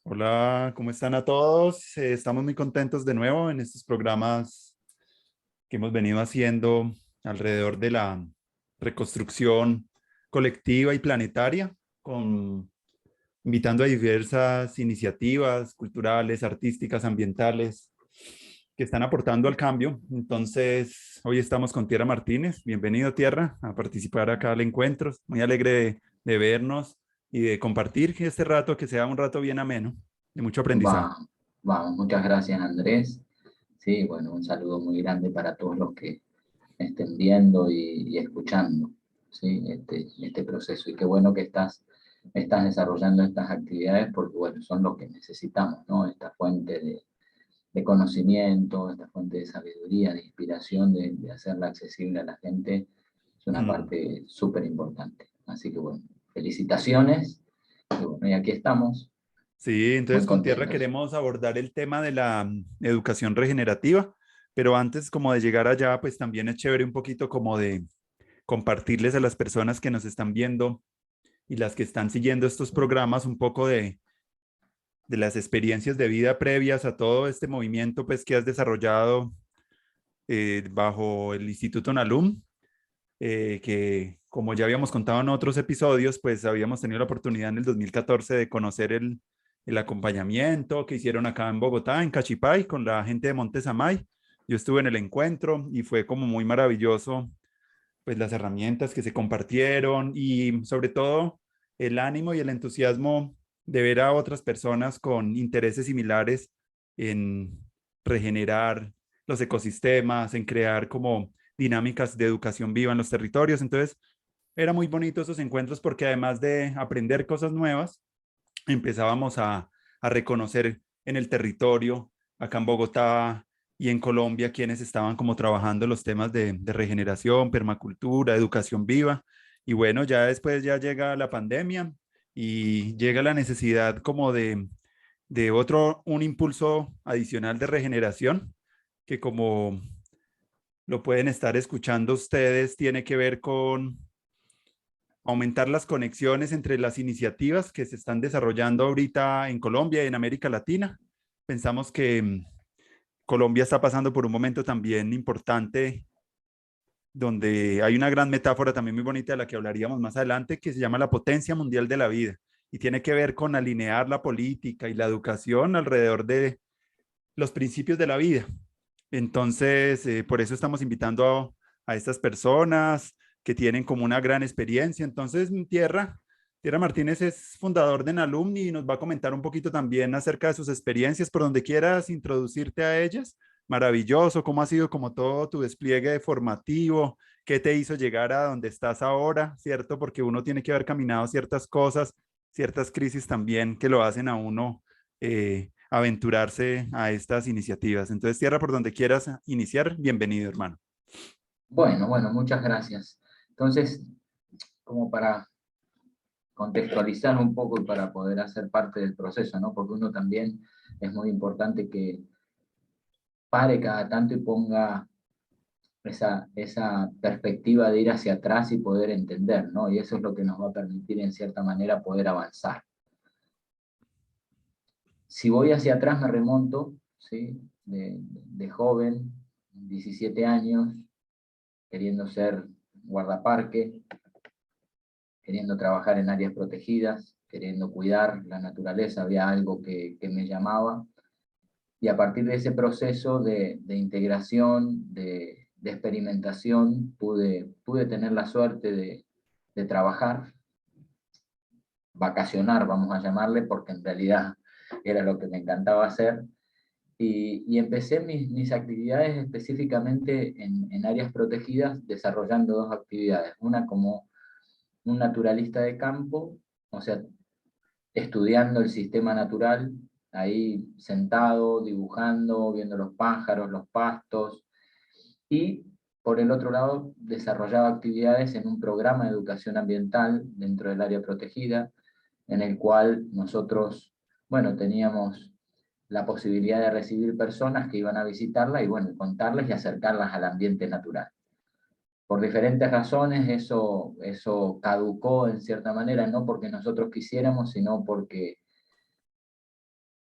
Hola, ¿cómo están a todos? Estamos muy contentos de nuevo en estos programas que hemos venido haciendo alrededor de la reconstrucción colectiva y planetaria, invitando a diversas iniciativas culturales, artísticas, ambientales que están aportando al cambio. Entonces, hoy estamos con Tierra Martínez. Bienvenido, Tierra, a participar acá al encuentro. Muy alegre de vernos y de compartir este rato, que sea un rato bien ameno, de mucho aprendizaje. Va, vamos, muchas gracias Andrés. Sí, bueno, un saludo muy grande para todos los que estén viendo y escuchando, ¿sí? Este proceso. Y qué bueno que estás desarrollando estas actividades porque, bueno, son lo que necesitamos, ¿no? Esta fuente de conocimiento, esta fuente de sabiduría, de inspiración, de hacerla accesible a la gente, es una Mm. parte súper importante. Así que, bueno, felicitaciones. Y bueno, y aquí estamos, Sí, muy entonces con Tierra contentos. queremos abordar el tema de la educación regenerativa, pero antes como de llegar allá, pues también es chévere un poquito como de compartirles a las personas que nos están viendo y las que están siguiendo estos programas un poco de las experiencias de vida previas a todo este movimiento pues que has desarrollado bajo el Instituto Nalum, que como ya habíamos contado en otros episodios, pues habíamos tenido la oportunidad en el 2014 de conocer el acompañamiento que hicieron acá en Bogotá, en Cachipay, con la gente de Montesamay. Yo estuve en el encuentro y fue como muy maravilloso, pues las herramientas que se compartieron y sobre todo el ánimo y el entusiasmo de ver a otras personas con intereses similares en regenerar los ecosistemas, en crear como dinámicas de educación viva en los territorios. Entonces, era muy bonito esos encuentros porque además de aprender cosas nuevas, empezábamos a reconocer en el territorio, acá en Bogotá y en Colombia, quienes estaban como trabajando los temas de regeneración, permacultura, educación viva. Y bueno, ya después ya llega la pandemia y llega la necesidad como de otro, un impulso adicional de regeneración, que como lo pueden estar escuchando ustedes, tiene que ver con aumentar las conexiones entre las iniciativas que se están desarrollando ahorita en Colombia y en América Latina. Pensamos que Colombia está pasando por un momento también importante donde hay una gran metáfora también muy bonita de la que hablaríamos más adelante, que se llama la potencia mundial de la vida y tiene que ver con alinear la política y la educación alrededor de los principios de la vida. Entonces, por eso estamos invitando a estas personas que tienen como una gran experiencia. Entonces, Tierra Martínez es fundador de Nalumni y nos va a comentar un poquito también acerca de sus experiencias, por donde quieras introducirte a ellas. Maravilloso, cómo ha sido como todo tu despliegue formativo, qué te hizo llegar a donde estás ahora, ¿cierto? Porque uno tiene que haber caminado ciertas cosas, ciertas crisis también que lo hacen a uno aventurarse a estas iniciativas. Entonces, Tierra, por donde quieras iniciar, bienvenido, hermano. Bueno, muchas gracias. Entonces, como para contextualizar un poco y para poder hacer parte del proceso, ¿no? Porque uno también es muy importante que pare cada tanto y ponga esa perspectiva de ir hacia atrás y poder entender, ¿no? Y eso es lo que nos va a permitir, en cierta manera, poder avanzar. Si voy hacia atrás, me remonto, ¿sí? De joven, 17 años, queriendo ser guardaparque, queriendo trabajar en áreas protegidas, queriendo cuidar la naturaleza, había algo que me llamaba. Y a partir de ese proceso de integración, de experimentación, pude tener la suerte de trabajar, vacacionar, vamos a llamarle, porque en realidad era lo que me encantaba hacer. Y empecé mis actividades específicamente en áreas protegidas, desarrollando dos actividades. Una como un naturalista de campo, o sea, estudiando el sistema natural, ahí sentado, dibujando, viendo los pájaros, los pastos, y por el otro lado desarrollaba actividades en un programa de educación ambiental dentro del área protegida, en el cual nosotros, bueno, teníamos la posibilidad de recibir personas que iban a visitarla y, bueno, contarles y acercarlas al ambiente natural. Por diferentes razones eso caducó en cierta manera, no porque nosotros quisiéramos, sino porque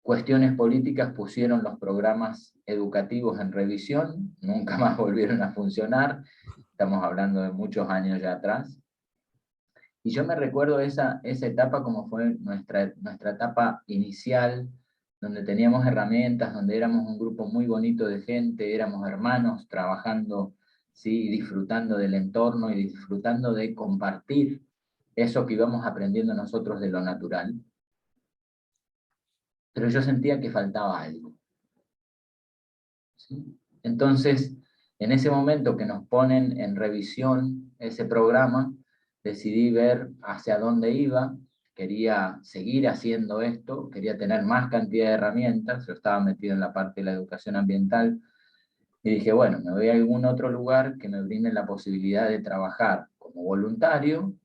cuestiones políticas pusieron los programas educativos en revisión, nunca más volvieron a funcionar, estamos hablando de muchos años ya atrás. Y yo me recuerdo esa etapa como fue nuestra etapa inicial, donde teníamos herramientas, donde éramos un grupo muy bonito de gente, éramos hermanos trabajando, ¿sí? Disfrutando del entorno y disfrutando de compartir eso que íbamos aprendiendo nosotros de lo natural. Pero yo sentía que faltaba algo, ¿sí? Entonces, en ese momento que nos ponen en revisión ese programa, decidí ver hacia dónde iba, quería seguir haciendo esto, quería tener más cantidad de herramientas, yo estaba metido en la parte de la educación ambiental, y dije, bueno, me voy a algún otro lugar que me brinde la posibilidad de trabajar como voluntario,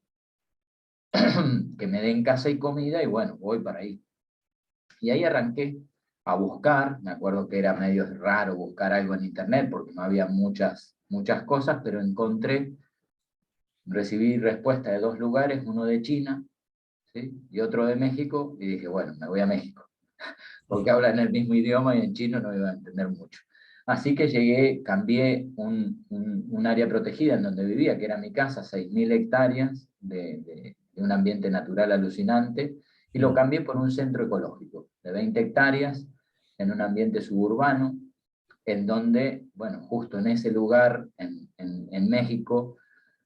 que me den casa y comida, y bueno, voy para ahí. Y ahí arranqué a buscar, me acuerdo que era medio raro buscar algo en internet, porque no había muchas cosas, pero recibí respuesta de 2 lugares, uno de China, ¿sí? Y otro de México, y dije, bueno, me voy a México, porque hablan el mismo idioma y en chino no iba a entender mucho. Así que llegué, cambié un área protegida en donde vivía, que era mi casa, 6.000 hectáreas de un ambiente natural alucinante, y lo cambié por un centro ecológico de 20 hectáreas en un ambiente suburbano, en donde, bueno, justo en ese lugar, en México,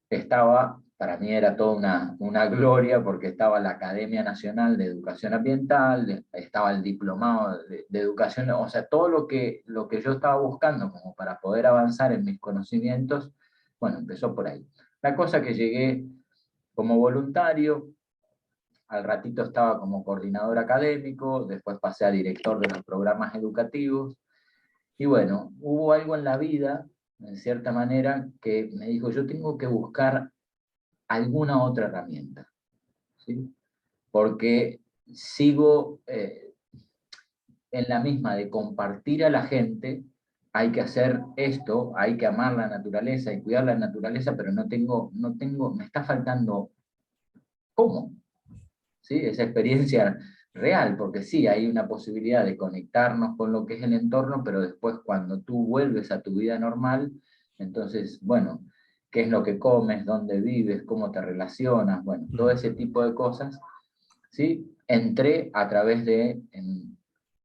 estaba, para mí era toda una gloria, porque estaba la Academia Nacional de Educación Ambiental, estaba el diplomado de educación, o sea, todo lo que yo estaba buscando como para poder avanzar en mis conocimientos, bueno, empezó por ahí. La cosa que llegué como voluntario, al ratito estaba como coordinador académico, después pasé a director de los programas educativos, y bueno, hubo algo en la vida, en cierta manera, que me dijo, yo tengo que buscar alguna otra herramienta, ¿sí? Porque sigo en la misma de compartir a la gente, hay que hacer esto, hay que amar la naturaleza y cuidar la naturaleza, pero no tengo, me está faltando cómo, ¿sí? Esa experiencia real, porque sí, hay una posibilidad de conectarnos con lo que es el entorno, pero después cuando tú vuelves a tu vida normal, entonces, bueno, qué es lo que comes, dónde vives, cómo te relacionas, bueno, todo ese tipo de cosas, ¿sí? Entré a través me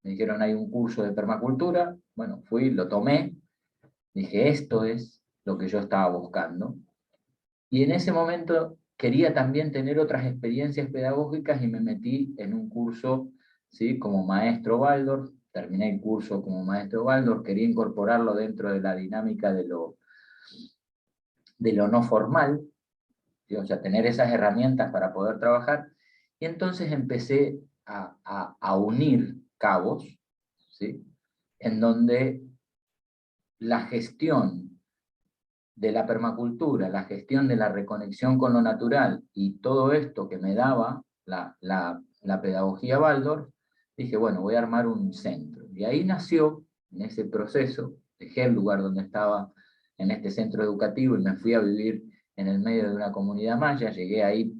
dijeron hay un curso de permacultura, bueno, fui, lo tomé, dije esto es lo que yo estaba buscando, y en ese momento quería también tener otras experiencias pedagógicas y me metí en un curso, ¿sí? Como maestro Waldorf, terminé el curso como maestro Waldorf, quería incorporarlo dentro de la dinámica de lo no formal, ¿sí? O sea, tener esas herramientas para poder trabajar, y entonces empecé a unir cabos, ¿sí? En donde la gestión de la permacultura, la gestión de la reconexión con lo natural y todo esto que me daba la pedagogía Waldorf, dije, bueno, voy a armar un centro. Y ahí nació, en ese proceso, dejé el lugar donde estaba en este centro educativo y me fui a vivir en el medio de una comunidad maya, llegué ahí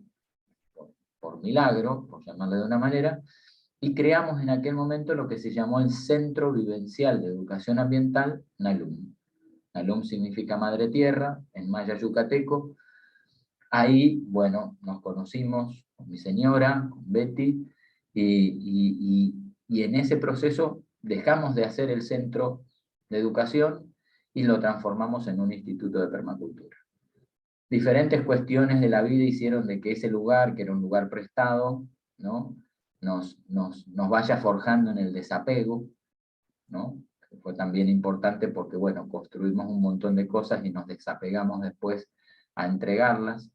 por milagro, por llamarlo de una manera, y creamos en aquel momento lo que se llamó el Centro Vivencial de Educación Ambiental Nalum. Nalum significa Madre Tierra, en maya yucateco. Ahí, bueno, nos conocimos con mi señora, con Betty, y en ese proceso dejamos de hacer el centro de educación y lo transformamos en un instituto de permacultura. Diferentes cuestiones de la vida hicieron de que ese lugar, que era un lugar prestado, ¿no? nos vaya forjando en el desapego, ¿no? Fue también importante porque, bueno, construimos un montón de cosas y nos desapegamos después a entregarlas.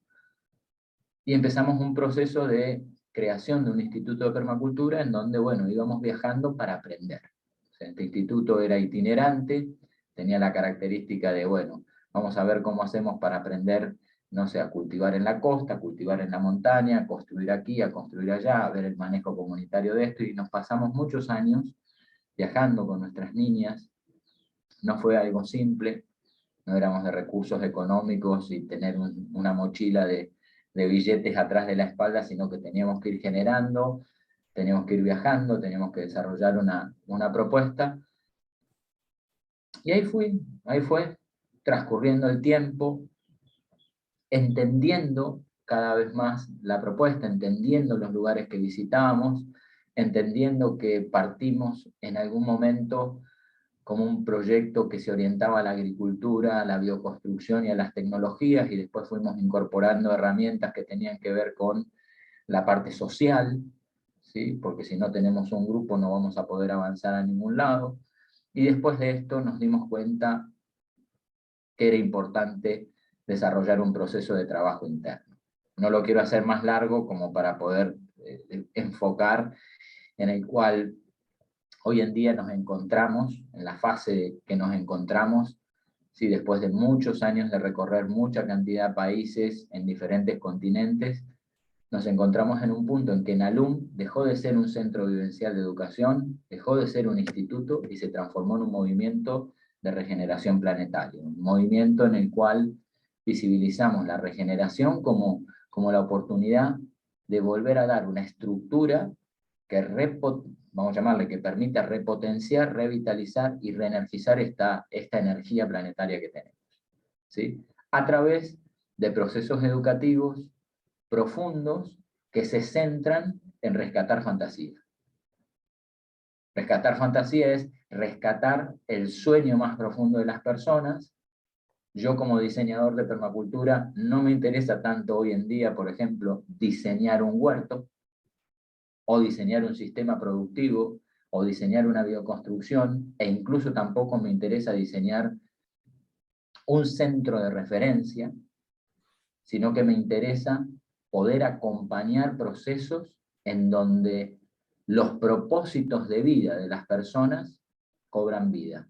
Y empezamos un proceso de creación de un instituto de permacultura en donde, bueno, íbamos viajando para aprender. O sea, este instituto era itinerante, tenía la característica de, bueno, vamos a ver cómo hacemos para aprender, no sé, a cultivar en la costa, a cultivar en la montaña, a construir aquí, a construir allá, a ver el manejo comunitario de esto, y nos pasamos muchos años viajando con nuestras niñas. No fue algo simple, no éramos de recursos económicos y tener una mochila de billetes atrás de la espalda, sino que teníamos que ir generando. teníamos que ir viajando, teníamos que desarrollar una propuesta. Y ahí fue, transcurriendo el tiempo, entendiendo cada vez más la propuesta, entendiendo los lugares que visitábamos, entendiendo que partimos en algún momento como un proyecto que se orientaba a la agricultura, a la bioconstrucción y a las tecnologías, y después fuimos incorporando herramientas que tenían que ver con la parte social, ¿sí? Porque si no tenemos un grupo no vamos a poder avanzar a ningún lado. Y después de esto nos dimos cuenta que era importante desarrollar un proceso de trabajo interno. No lo quiero hacer más largo como para poder enfocar en el cual hoy en día nos encontramos, en la fase que nos encontramos, ¿sí? Después de muchos años de recorrer mucha cantidad de países en diferentes continentes, nos encontramos en un punto en que Nalum dejó de ser un centro vivencial de educación, dejó de ser un instituto y se transformó en un movimiento de regeneración planetaria, un movimiento en el cual visibilizamos la regeneración como la oportunidad de volver a dar una estructura que vamos a llamarle, que permita repotenciar, revitalizar y reenergizar esta energía planetaria que tenemos, ¿sí? A través de procesos educativos profundos que se centran en rescatar fantasía. Rescatar fantasía es rescatar el sueño más profundo de las personas. Yo como diseñador de permacultura no me interesa tanto hoy en día, por ejemplo, diseñar un huerto, o diseñar un sistema productivo, o diseñar una bioconstrucción, e incluso tampoco me interesa diseñar un centro de referencia, sino que me interesa poder acompañar procesos en donde los propósitos de vida de las personas cobran vida.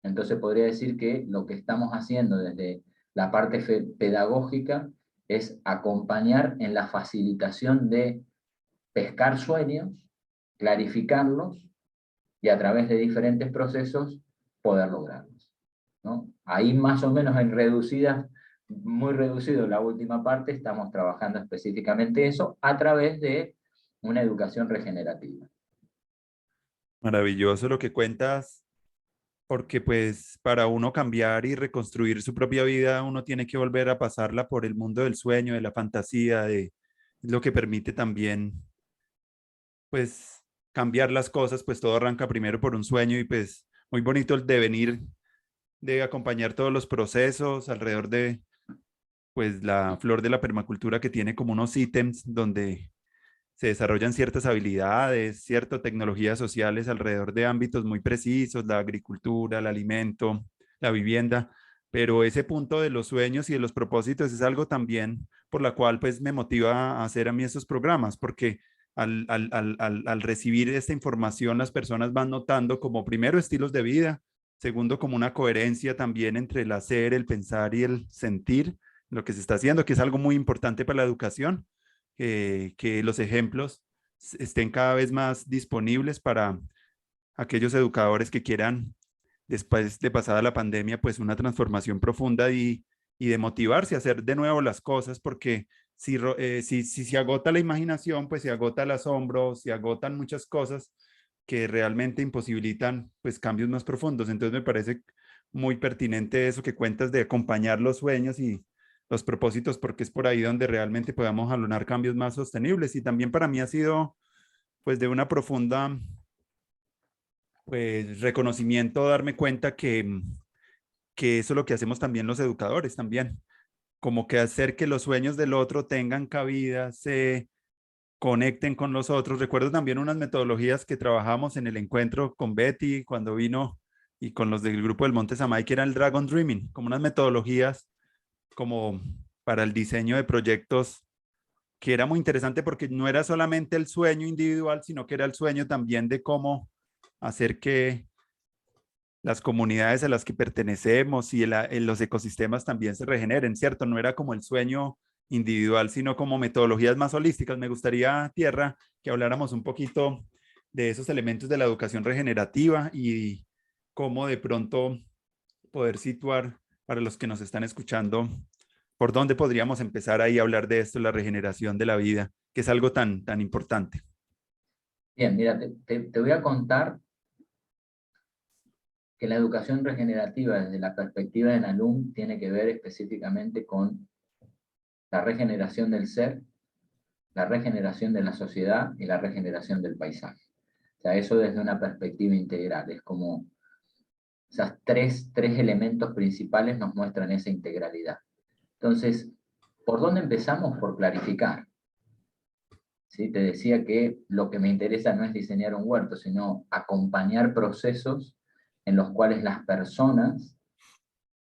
Entonces podría decir que lo que estamos haciendo desde la parte pedagógica es acompañar en la facilitación de pescar sueños, clarificarlos y a través de diferentes procesos poder lograrlos, ¿no? Ahí más o menos en reducidas, muy reducido la última parte, estamos trabajando específicamente eso a través de una educación regenerativa. Maravilloso lo que cuentas, porque pues para uno cambiar y reconstruir su propia vida, uno tiene que volver a pasarla por el mundo del sueño, de la fantasía, de lo que permite también pues cambiar las cosas, pues todo arranca primero por un sueño y pues muy bonito el devenir de acompañar todos los procesos alrededor de pues la flor de la permacultura, que tiene como unos ítems donde se desarrollan ciertas habilidades, ciertas tecnologías sociales alrededor de ámbitos muy precisos, la agricultura, el alimento, la vivienda, pero ese punto de los sueños y de los propósitos es algo también por la cual pues me motiva a hacer a mí estos programas, porque al recibir esta información las personas van notando como primero estilos de vida, segundo como una coherencia también entre el hacer, el pensar y el sentir lo que se está haciendo, que es algo muy importante para la educación, que los ejemplos estén cada vez más disponibles para aquellos educadores que quieran, después de pasada la pandemia, pues una transformación profunda y de motivarse a hacer de nuevo las cosas, porque si se agota la imaginación, pues se agota el asombro, se agotan muchas cosas que realmente imposibilitan pues cambios más profundos. Entonces me parece muy pertinente eso que cuentas de acompañar los sueños y los propósitos, porque es por ahí donde realmente podamos jalonar cambios más sostenibles. Y también para mí ha sido pues de una profunda pues reconocimiento darme cuenta que eso es lo que hacemos también los educadores también, como que hacer que los sueños del otro tengan cabida, se conecten con los otros. Recuerdo también unas metodologías que trabajamos en el encuentro con Betty cuando vino y con los del grupo del Monte Samay, que era el Dragon Dreaming, como unas metodologías como para el diseño de proyectos, que era muy interesante porque no era solamente el sueño individual, sino que era el sueño también de cómo hacer que las comunidades a las que pertenecemos y los ecosistemas también se regeneren, ¿cierto? No era como el sueño individual, sino como metodologías más holísticas. Me gustaría, Tierra, que habláramos un poquito de esos elementos de la educación regenerativa y cómo de pronto poder situar para los que nos están escuchando por dónde podríamos empezar ahí a hablar de esto, la regeneración de la vida, que es algo tan importante. Bien, mira, te voy a contar que la educación regenerativa desde la perspectiva de Nalum tiene que ver específicamente con la regeneración del ser, la regeneración de la sociedad y la regeneración del paisaje. O sea, eso desde una perspectiva integral, es como esas tres elementos principales nos muestran esa integralidad. Entonces, ¿por dónde empezamos? Por clarificar. ¿Sí? Te decía que lo que me interesa no es diseñar un huerto, sino acompañar procesos en los cuales las personas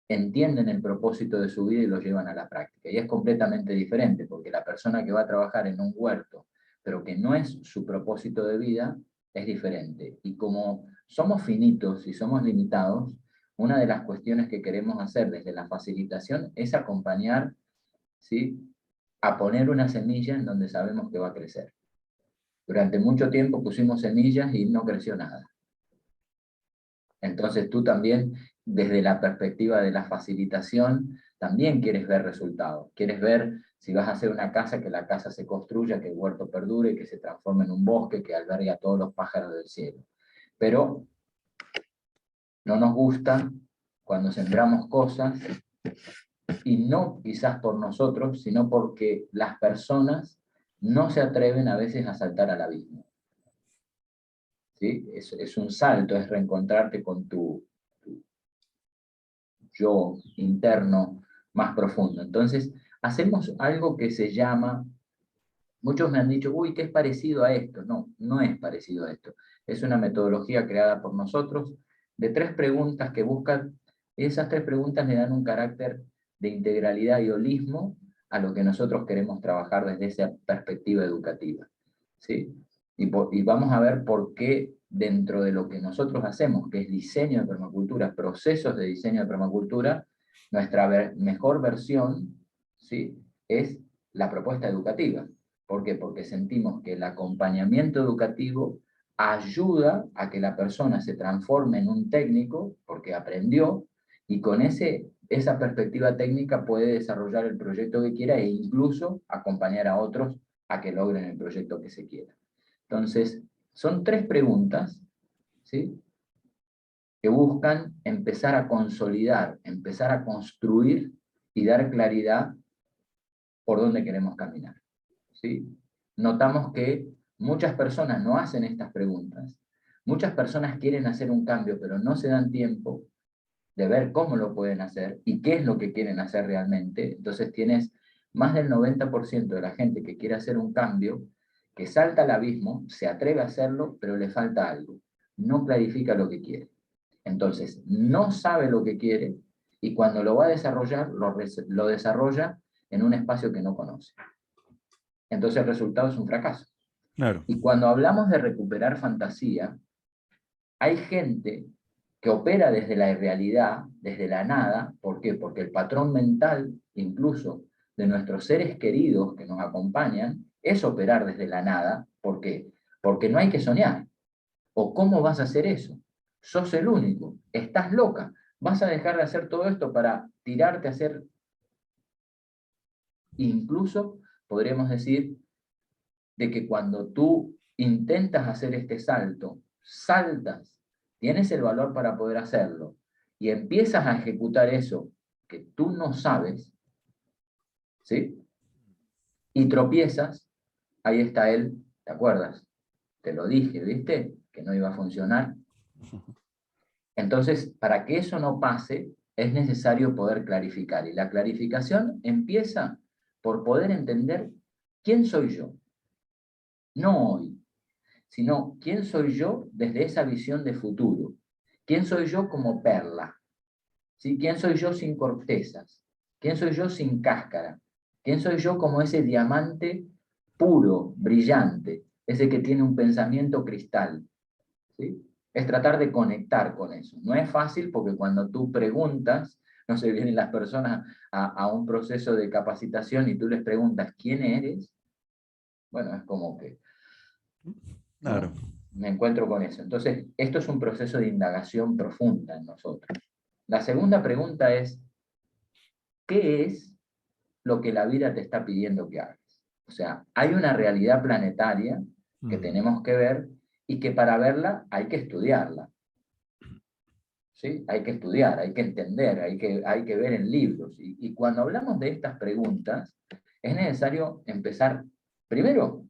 entienden el propósito de su vida y lo llevan a la práctica. Y es completamente diferente, porque la persona que va a trabajar en un huerto, pero que no es su propósito de vida, es diferente. Y como somos finitos y somos limitados, una de las cuestiones que queremos hacer desde la facilitación es acompañar, ¿sí?, a poner una semilla en donde sabemos que va a crecer. Durante mucho tiempo pusimos semillas y no creció nada. Entonces tú también, desde la perspectiva de la facilitación, también quieres ver resultados. Quieres ver si vas a hacer una casa, que la casa se construya, que el huerto perdure, que se transforme en un bosque, que albergue a todos los pájaros del cielo. Pero no nos gusta cuando sembramos cosas, y no quizás por nosotros, sino porque las personas no se atreven a veces a saltar al abismo. ¿Sí? Es un salto, es reencontrarte con tu yo interno más profundo. Entonces, hacemos algo que se llama, muchos me han dicho, uy, ¿qué es parecido a esto? No, no es parecido a esto. Es una metodología creada por nosotros de 3 preguntas que buscan, esas 3 preguntas le dan un carácter de integralidad y holismo a lo que nosotros queremos trabajar desde esa perspectiva educativa. ¿Sí? Y vamos a ver por qué dentro de lo que nosotros hacemos, que es diseño de permacultura, procesos de diseño de permacultura, nuestra mejor versión, ¿sí?, es la propuesta educativa. ¿Por qué? Porque sentimos que el acompañamiento educativo ayuda a que la persona se transforme en un técnico, porque aprendió, y con esa perspectiva técnica puede desarrollar el proyecto que quiera e incluso acompañar a otros a que logren el proyecto que se quiera. Entonces, son 3 preguntas, ¿sí?, que buscan empezar a consolidar, empezar a construir y dar claridad por dónde queremos caminar. ¿Sí? Notamos que muchas personas no hacen estas preguntas. Muchas personas quieren hacer un cambio, pero no se dan tiempo de ver cómo lo pueden hacer y qué es lo que quieren hacer realmente. Entonces tienes más del 90% de la gente que quiere hacer un cambio, que salta al abismo, se atreve a hacerlo, pero le falta algo. No clarifica lo que quiere. Entonces, no sabe lo que quiere y cuando lo va a desarrollar, lo desarrolla en un espacio que no conoce. Entonces el resultado es un fracaso. Claro. Y cuando hablamos de recuperar fantasía, hay gente que opera desde la irrealidad, desde la nada. ¿Por qué? Porque el patrón mental, incluso de nuestros seres queridos que nos acompañan, es operar desde la nada. ¿Por qué? Porque no hay que soñar. ¿O cómo vas a hacer eso? Sos el único, estás loca. ¿Vas a dejar de hacer todo esto para tirarte a hacer? Incluso podríamos decir de que cuando tú intentas hacer este salto, saltas, tienes el valor para poder hacerlo, y empiezas a ejecutar eso que tú no sabes, ¿sí?, y tropiezas, ahí está él, ¿te acuerdas? Te lo dije, ¿viste? Que no iba a funcionar. Entonces, para que eso no pase, es necesario poder clarificar, y la clarificación empieza por poder entender quién soy yo, no hoy, sino quién soy yo desde esa visión de futuro. ¿Quién soy yo como perla? ¿Sí? ¿Quién soy yo sin cortezas? ¿Quién soy yo sin cáscara? ¿Quién soy yo como ese diamante puro, brillante, ese que tiene un pensamiento cristal? ¿Sí? Es tratar de conectar con eso. No es fácil porque cuando tú preguntas, no se vienen las personas a un proceso de capacitación y tú les preguntas, ¿quién eres? Bueno, es como que, Claro. ¿no?, me encuentro con eso. Entonces, esto es un proceso de indagación profunda en nosotros. La segunda pregunta es, ¿qué es lo que la vida te está pidiendo que hagas? O sea, hay una realidad planetaria que tenemos que ver y que para verla hay que estudiarla. ¿Sí? Hay que estudiar, hay que entender, hay que ver en libros. Y cuando hablamos de estas preguntas, es necesario empezar, primero,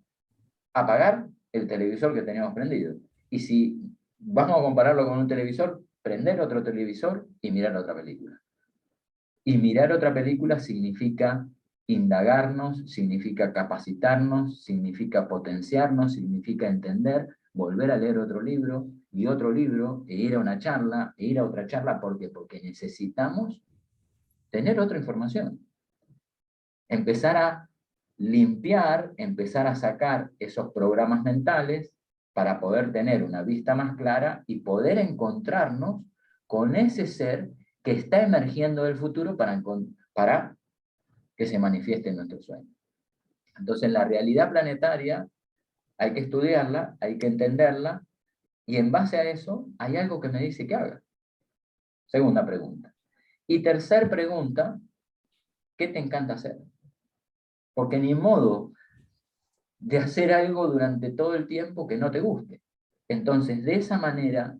a apagar el televisor que teníamos prendido. Y si vamos a compararlo con un televisor, prender otro televisor y mirar otra película. Y mirar otra película significa indagarnos, significa capacitarnos, significa potenciarnos, significa entender, volver a leer otro libro y otro libro, e ir a una charla, e ir a otra charla. ¿Por qué? Porque necesitamos tener otra información. Empezar a limpiar, empezar a sacar esos programas mentales para poder tener una vista más clara y poder encontrarnos con ese ser que está emergiendo del futuro para que se manifieste en nuestro sueño. Entonces, la realidad planetaria hay que estudiarla, hay que entenderla, y en base a eso hay algo que me dice que haga. Segunda pregunta. Y tercer pregunta, ¿qué te encanta hacer? Porque ni modo de hacer algo durante todo el tiempo que no te guste. Entonces, de esa manera,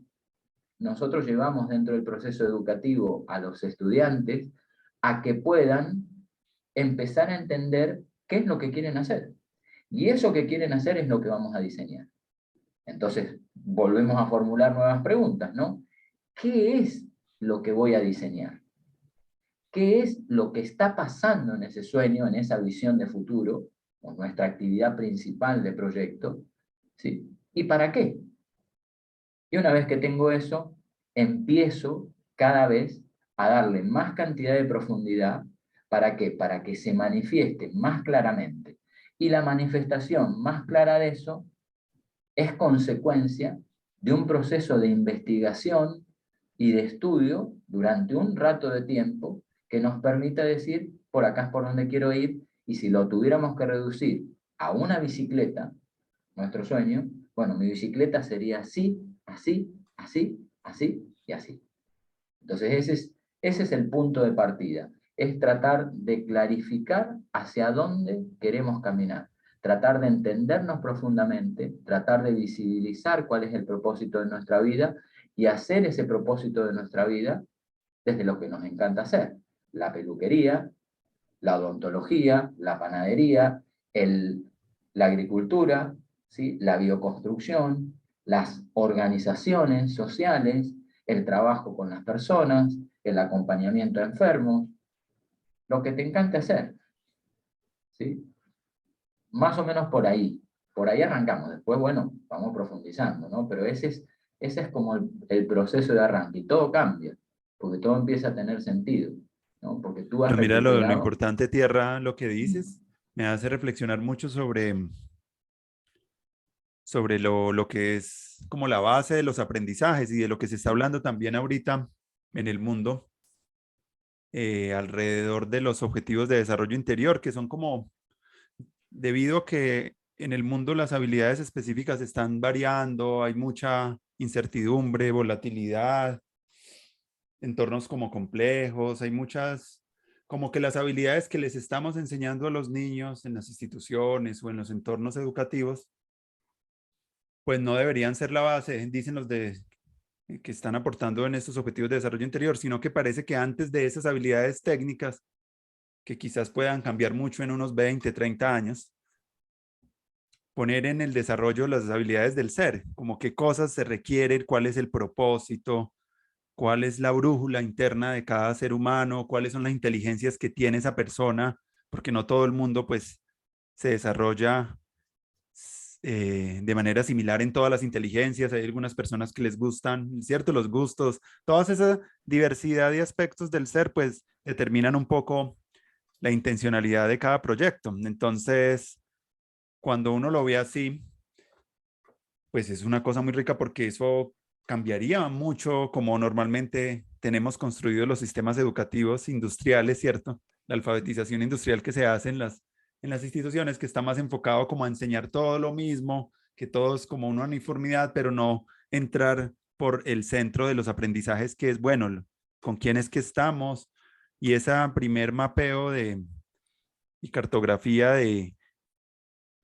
nosotros llevamos dentro del proceso educativo a los estudiantes a que puedan empezar a entender qué es lo que quieren hacer. Y eso que quieren hacer es lo que vamos a diseñar. Entonces, volvemos a formular nuevas preguntas, ¿no? ¿Qué es lo que voy a diseñar? ¿Qué es lo que está pasando en ese sueño, en esa visión de futuro, o nuestra actividad principal de proyecto? ¿Sí? ¿Y para qué? Y una vez que tengo eso, empiezo cada vez a darle más cantidad de profundidad. ¿Para qué? Para que se manifieste más claramente. Y la manifestación más clara de eso es consecuencia de un proceso de investigación y de estudio durante un rato de tiempo que nos permita decir, por acá es por donde quiero ir, y si lo tuviéramos que reducir a una bicicleta, nuestro sueño, bueno, mi bicicleta sería así, así, así, así y así. Entonces ese es el punto de partida, es tratar de clarificar hacia dónde queremos caminar, tratar de entendernos profundamente, tratar de visibilizar cuál es el propósito de nuestra vida y hacer ese propósito de nuestra vida desde lo que nos encanta hacer: la peluquería, la odontología, la panadería, la agricultura, ¿sí? La bioconstrucción, las organizaciones sociales, el trabajo con las personas, el acompañamiento a enfermos, lo que te encanta hacer, ¿sí? Más o menos por ahí arrancamos. Después, bueno, vamos profundizando, ¿no? Pero ese es como el proceso de arranque, y todo cambia, porque todo empieza a tener sentido, ¿no? Porque tú has Pero mira lo recuperado. importante, Tierra, lo que dices, me hace reflexionar mucho sobre lo que es como la base de los aprendizajes y de lo que se está hablando también ahorita en el mundo alrededor de los objetivos de desarrollo interior, que son como, debido a que en el mundo las habilidades específicas están variando, hay mucha incertidumbre, volatilidad, entornos como complejos, hay muchas, como que las habilidades que les estamos enseñando a los niños en las instituciones o en los entornos educativos, pues no deberían ser la base, dicen los de que están aportando en estos objetivos de desarrollo interior, sino que parece que antes de esas habilidades técnicas, que quizás puedan cambiar mucho en unos 20, 30 años, poner en el desarrollo las habilidades del ser, como qué cosas se requieren, cuál es el propósito, cuál es la brújula interna de cada ser humano, cuáles son las inteligencias que tiene esa persona, porque no todo el mundo pues se desarrolla de manera similar en todas las inteligencias. Hay algunas personas que les gustan, ¿cierto? Los gustos, toda esa diversidad de aspectos del ser, pues determinan un poco la intencionalidad de cada proyecto. Entonces, cuando uno lo ve así, pues es una cosa muy rica porque eso cambiaría mucho como normalmente tenemos construidos los sistemas educativos industriales, ¿cierto? La alfabetización industrial que se hace en las instituciones, que está más enfocado como a enseñar todo lo mismo, que todo es como una uniformidad, pero no entrar por el centro de los aprendizajes, que es, bueno, con quién es que estamos, y ese primer mapeo y cartografía de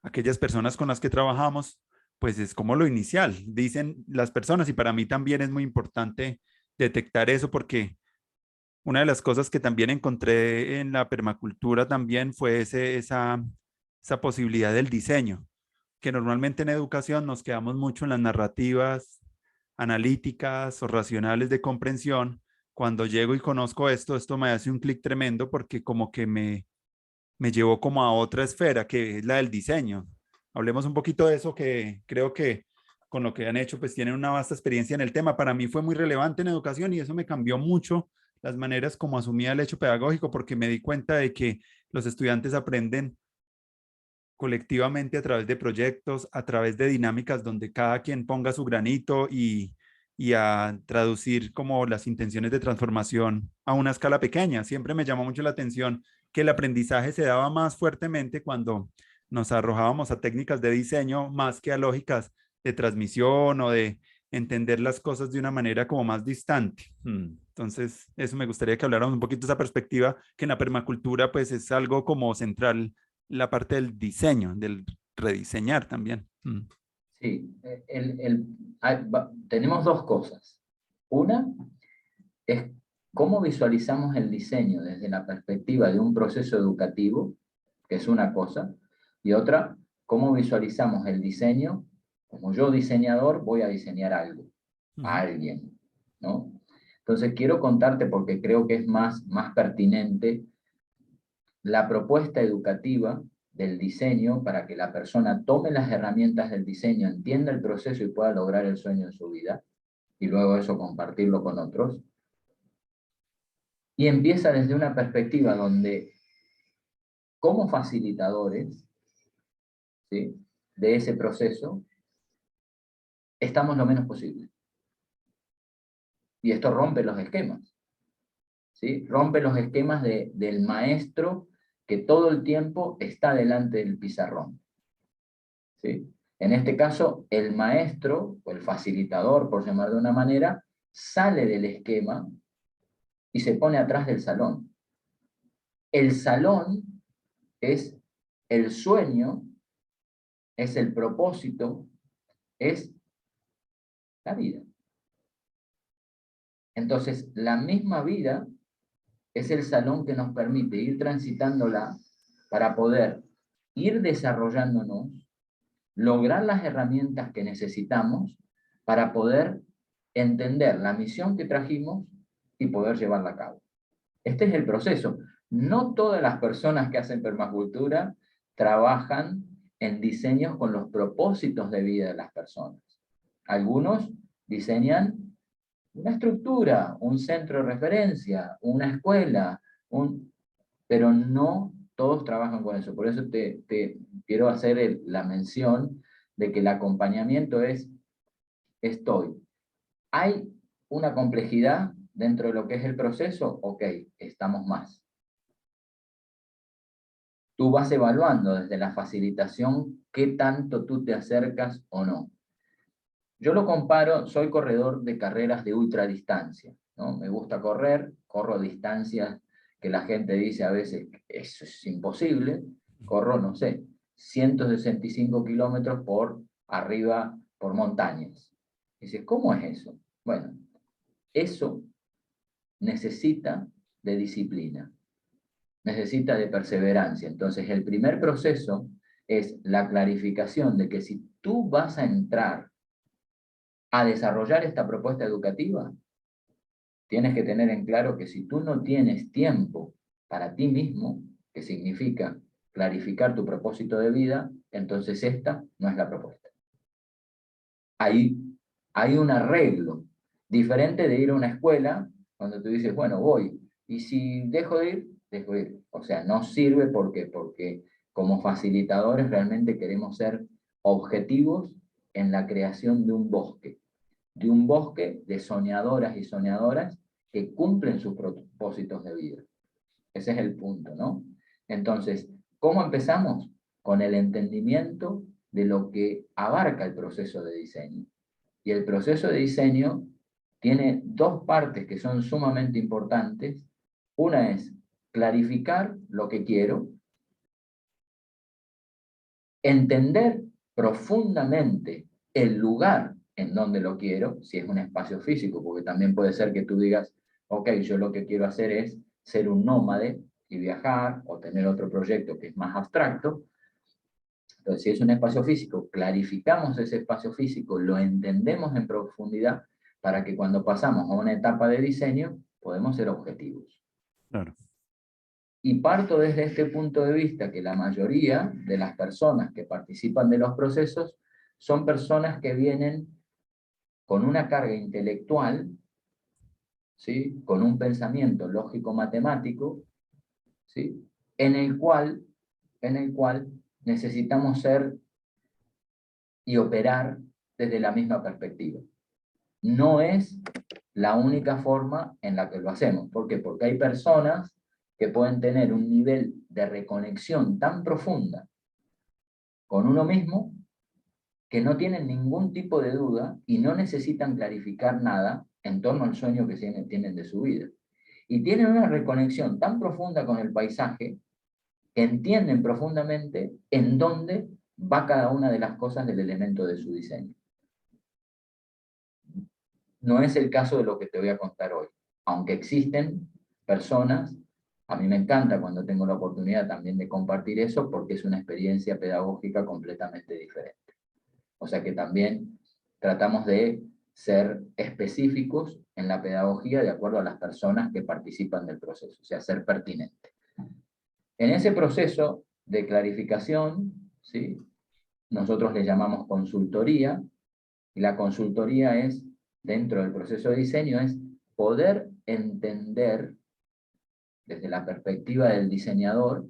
aquellas personas con las que trabajamos, pues es como lo inicial, dicen las personas, y para mí también es muy importante detectar eso porque una de las cosas que también encontré en la permacultura también fue esa posibilidad del diseño, que normalmente en educación nos quedamos mucho en las narrativas analíticas o racionales de comprensión. Cuando llego y conozco esto me hace un clic tremendo porque como que me llevó como a otra esfera que es la del diseño. Hablemos un poquito de eso que creo que con lo que han hecho pues tienen una vasta experiencia en el tema. Para mí fue muy relevante en educación y eso me cambió mucho las maneras como asumía el hecho pedagógico porque me di cuenta de que los estudiantes aprenden colectivamente a través de proyectos, a través de dinámicas donde cada quien ponga su granito y a traducir como las intenciones de transformación a una escala pequeña. Siempre me llamó mucho la atención que el aprendizaje se daba más fuertemente cuando nos arrojábamos a técnicas de diseño más que a lógicas de transmisión o de entender las cosas de una manera como más distante. Entonces, eso me gustaría que habláramos un poquito de esa perspectiva, que en la permacultura pues es algo como central la parte del diseño, del rediseñar también. Sí, tenemos dos cosas. Una es cómo visualizamos el diseño desde la perspectiva de un proceso educativo, que es una cosa, y otra, cómo visualizamos el diseño, como yo diseñador voy a diseñar algo, a alguien, ¿no? Entonces quiero contarte, porque creo que es más pertinente, la propuesta educativa del diseño para que la persona tome las herramientas del diseño, entienda el proceso y pueda lograr el sueño en su vida, y luego eso compartirlo con otros. Y empieza desde una perspectiva donde, como facilitadores, ¿sí?, de ese proceso, estamos lo menos posible. Y esto rompe los esquemas, ¿sí? Rompe los esquemas del maestro que todo el tiempo está delante del pizarrón, ¿sí? En este caso, el maestro, o el facilitador, por llamar de una manera, sale del esquema y se pone atrás del salón. El salón es el sueño, es el propósito, es la vida. Entonces, la misma vida es el salón que nos permite ir transitándola para poder ir desarrollándonos, lograr las herramientas que necesitamos para poder entender la misión que trajimos y poder llevarla a cabo. Este es el proceso. No todas las personas que hacen permacultura trabajan en diseños con los propósitos de vida de las personas. Algunos diseñan una estructura, un centro de referencia, una escuela, pero no todos trabajan con eso. Por eso te quiero hacer la mención de que el acompañamiento ¿hay una complejidad dentro de lo que es el proceso? Ok, estamos más. Tú vas evaluando desde la facilitación qué tanto tú te acercas o no. Yo lo comparo, soy corredor de carreras de ultradistancia, ¿no? Me gusta correr, corro distancias que la gente dice a veces, eso es imposible, corro, no sé, 165 kilómetros por arriba, por montañas. Dices, ¿cómo es eso? Bueno, eso necesita de disciplina, necesita de perseverancia. Entonces, el primer proceso es la clarificación de que si tú vas a entrar a desarrollar esta propuesta educativa, tienes que tener en claro que si tú no tienes tiempo para ti mismo, que significa clarificar tu propósito de vida, entonces esta no es la propuesta. Hay un arreglo diferente de ir a una escuela, cuando tú dices, bueno, voy, y si dejo de ir, dejo de ir. O sea, no sirve porque como facilitadores realmente queremos ser objetivos en la creación de un bosque de soñadoras y soñadoras que cumplen sus propósitos de vida. Ese es el punto, ¿no? Entonces, ¿cómo empezamos? Con el entendimiento de lo que abarca el proceso de diseño. Y el proceso de diseño tiene dos partes que son sumamente importantes. Una es clarificar lo que quiero, entender profundamente el lugar en donde lo quiero, si es un espacio físico, porque también puede ser que tú digas, ok, yo lo que quiero hacer es ser un nómade y viajar, o tener otro proyecto que es más abstracto. Entonces, si es un espacio físico, clarificamos ese espacio físico, lo entendemos en profundidad, para que cuando pasamos a una etapa de diseño, podemos ser objetivos. Claro. Y parto desde este punto de vista que la mayoría de las personas que participan de los procesos son personas que vienen con una carga intelectual, ¿sí? Con un pensamiento lógico-matemático, ¿sí? En el cual necesitamos ser y operar desde la misma perspectiva. No es la única forma en la que lo hacemos. ¿Por qué? Porque hay personas que pueden tener un nivel de reconexión tan profunda con uno mismo que no tienen ningún tipo de duda y no necesitan clarificar nada en torno al sueño que tienen de su vida. Y tienen una reconexión tan profunda con el paisaje que entienden profundamente en dónde va cada una de las cosas del elemento de su diseño. No es el caso de lo que te voy a contar hoy, aunque existen personas. A mí me encanta cuando tengo la oportunidad también de compartir eso, porque es una experiencia pedagógica completamente diferente. O sea que también tratamos de ser específicos en la pedagogía de acuerdo a las personas que participan del proceso, o sea, ser pertinente. En ese proceso de clarificación, ¿sí? Nosotros le llamamos consultoría, y la consultoría es, dentro del proceso de diseño, es poder entender desde la perspectiva del diseñador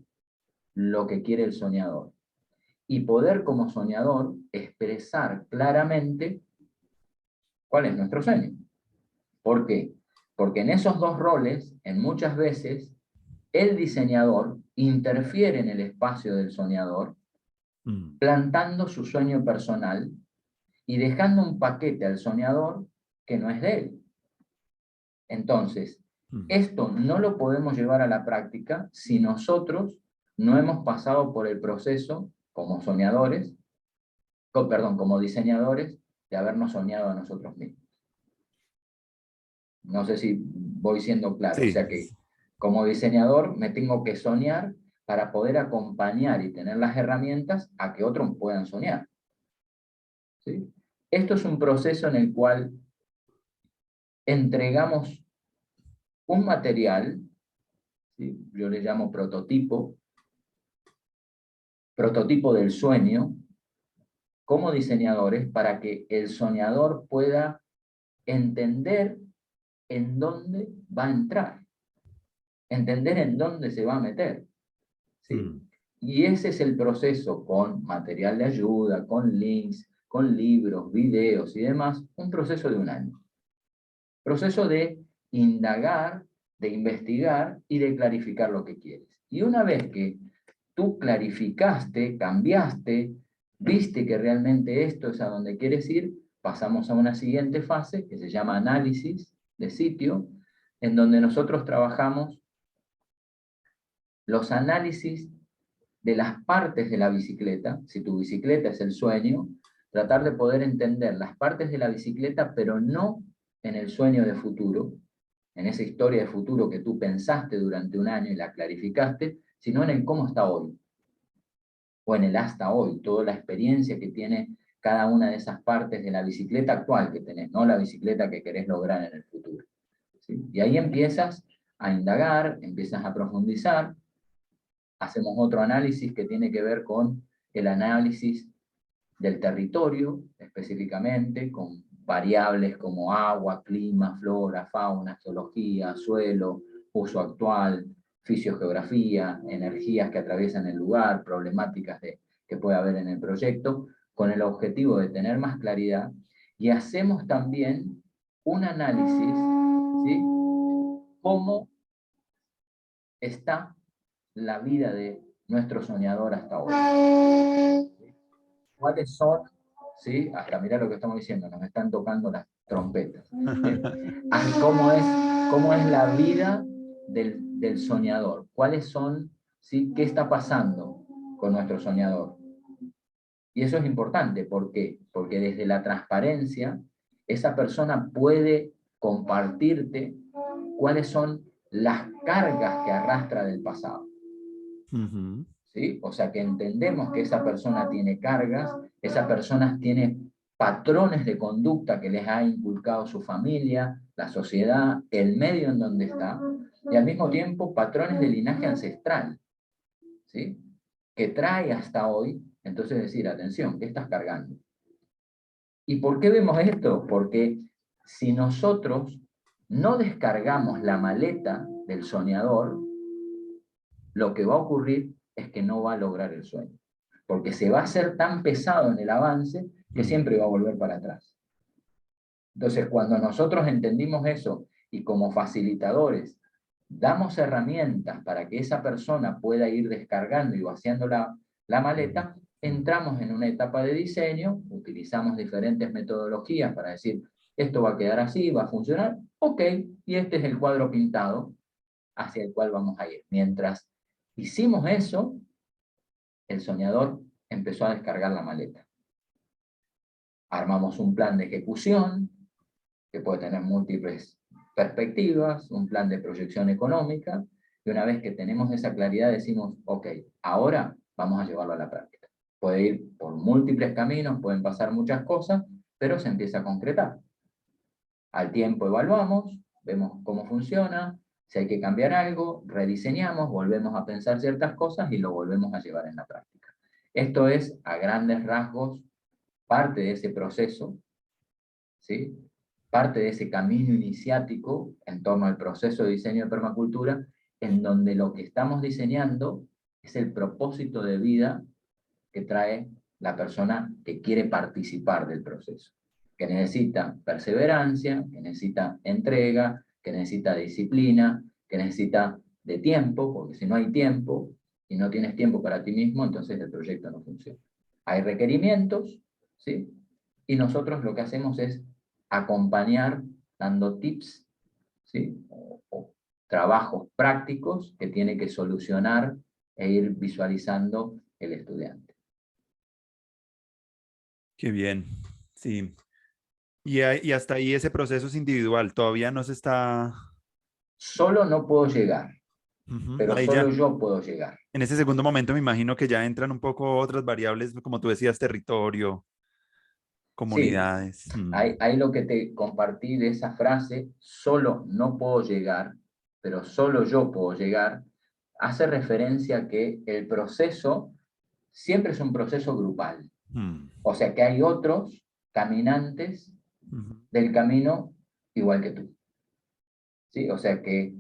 lo que quiere el soñador, y poder como soñador expresar claramente cuál es nuestro sueño. ¿Por qué? Porque en esos dos roles, en muchas veces, el diseñador interfiere en el espacio del soñador, plantando su sueño personal y dejando un paquete al soñador que no es de él. Entonces, esto no lo podemos llevar a la práctica si nosotros no hemos pasado por el proceso como soñadores, como diseñadores, de habernos soñado a nosotros mismos. No sé si voy siendo claro. O Sí, sea que como diseñador me tengo que soñar para poder acompañar y tener las herramientas a que otros puedan soñar. ¿Sí? Esto es un proceso en el cual entregamos un material, ¿sí? Yo le llamo prototipo del sueño, como diseñadores, para que el soñador pueda entender en dónde va a entrar, entender en dónde se va a meter, ¿sí? Y ese es el proceso, con material de ayuda, con links, con libros, videos y demás, un proceso de un año. Proceso de indagar, de investigar y de clarificar lo que quieres. Y una vez que tú clarificaste, cambiaste, viste que realmente esto es a donde quieres ir, pasamos a una siguiente fase que se llama análisis de sitio, en donde nosotros trabajamos los análisis de las partes de la bicicleta. Si tu bicicleta es el sueño, tratar de poder entender las partes de la bicicleta, pero no en el sueño de futuro, en esa historia de futuro que tú pensaste durante un año y la clarificaste, sino en el cómo está hoy, o en el hasta hoy, toda la experiencia que tiene cada una de esas partes de la bicicleta actual que tenés, no la bicicleta que querés lograr en el futuro. ¿Sí? Y ahí empiezas a indagar, empiezas a profundizar. Hacemos otro análisis que tiene que ver con el análisis del territorio, específicamente, con variables como agua, clima, flora, fauna, geología, suelo, uso actual, fisiogeografía, energías que atraviesan el lugar, problemáticas que puede haber en el proyecto, con el objetivo de tener más claridad. Y hacemos también un análisis, ¿sí? Cómo está la vida de nuestro soñador hasta ahora. ¿Cuáles son? ¿Sí? Hasta mirá lo que estamos diciendo, nos están tocando las trompetas. ¿Cómo es la vida del soñador? ¿Cuáles son? ¿Sí? ¿Qué está pasando con nuestro soñador? Y eso es importante. ¿Por qué? Porque desde la transparencia, esa persona puede compartirte cuáles son las cargas que arrastra del pasado. Ujú. ¿Sí? O sea que entendemos que esa persona tiene cargas, esa persona tiene patrones de conducta que les ha inculcado su familia, la sociedad, el medio en donde está, y al mismo tiempo patrones de linaje ancestral, ¿sí? Que trae hasta hoy. Entonces decir, atención, ¿qué estás cargando? ¿Y por qué vemos esto? Porque si nosotros no descargamos la maleta del soñador, lo que va a ocurrir es que no va a lograr el sueño. Porque se va a hacer tan pesado en el avance que siempre va a volver para atrás. Entonces, cuando nosotros entendimos eso y como facilitadores damos herramientas para que esa persona pueda ir descargando y vaciando la maleta, entramos en una etapa de diseño, utilizamos diferentes metodologías para decir, esto va a quedar así, va a funcionar, ok, y este es el cuadro pintado hacia el cual vamos a ir. Mientras hicimos eso, el soñador empezó a descargar la maleta. Armamos un plan de ejecución, que puede tener múltiples perspectivas, un plan de proyección económica, y una vez que tenemos esa claridad decimos, ok, ahora vamos a llevarlo a la práctica. Puede ir por múltiples caminos, pueden pasar muchas cosas, pero se empieza a concretar. Al tiempo evaluamos, vemos cómo funciona, si hay que cambiar algo, rediseñamos, volvemos a pensar ciertas cosas y lo volvemos a llevar en la práctica. Esto es, a grandes rasgos, parte de ese proceso, ¿sí? Parte de ese camino iniciático en torno al proceso de diseño de permacultura, en donde lo que estamos diseñando es el propósito de vida que trae la persona que quiere participar del proceso, que necesita perseverancia, que necesita entrega, que necesita disciplina, que necesita de tiempo, porque si no hay tiempo y no tienes tiempo para ti mismo, entonces el proyecto no funciona. Hay requerimientos, ¿sí? Y nosotros lo que hacemos es acompañar dando tips, ¿sí? O trabajos prácticos que tiene que solucionar e ir visualizando el estudiante. Qué bien, sí. Y hasta ahí ese proceso es individual, todavía no se está... Solo no puedo llegar, Ujú. pero Ahí solo ya, yo puedo llegar. en ese segundo momento me imagino que ya entran un poco otras variables, como tú decías, territorio, Sí, comunidades. ahí lo que te compartí de esa frase, solo no puedo llegar, pero solo yo puedo llegar, hace referencia a que el proceso siempre es un proceso grupal. Mm, O sea que hay otros caminantes ujú. del camino igual que tú. ¿Sí? O sea que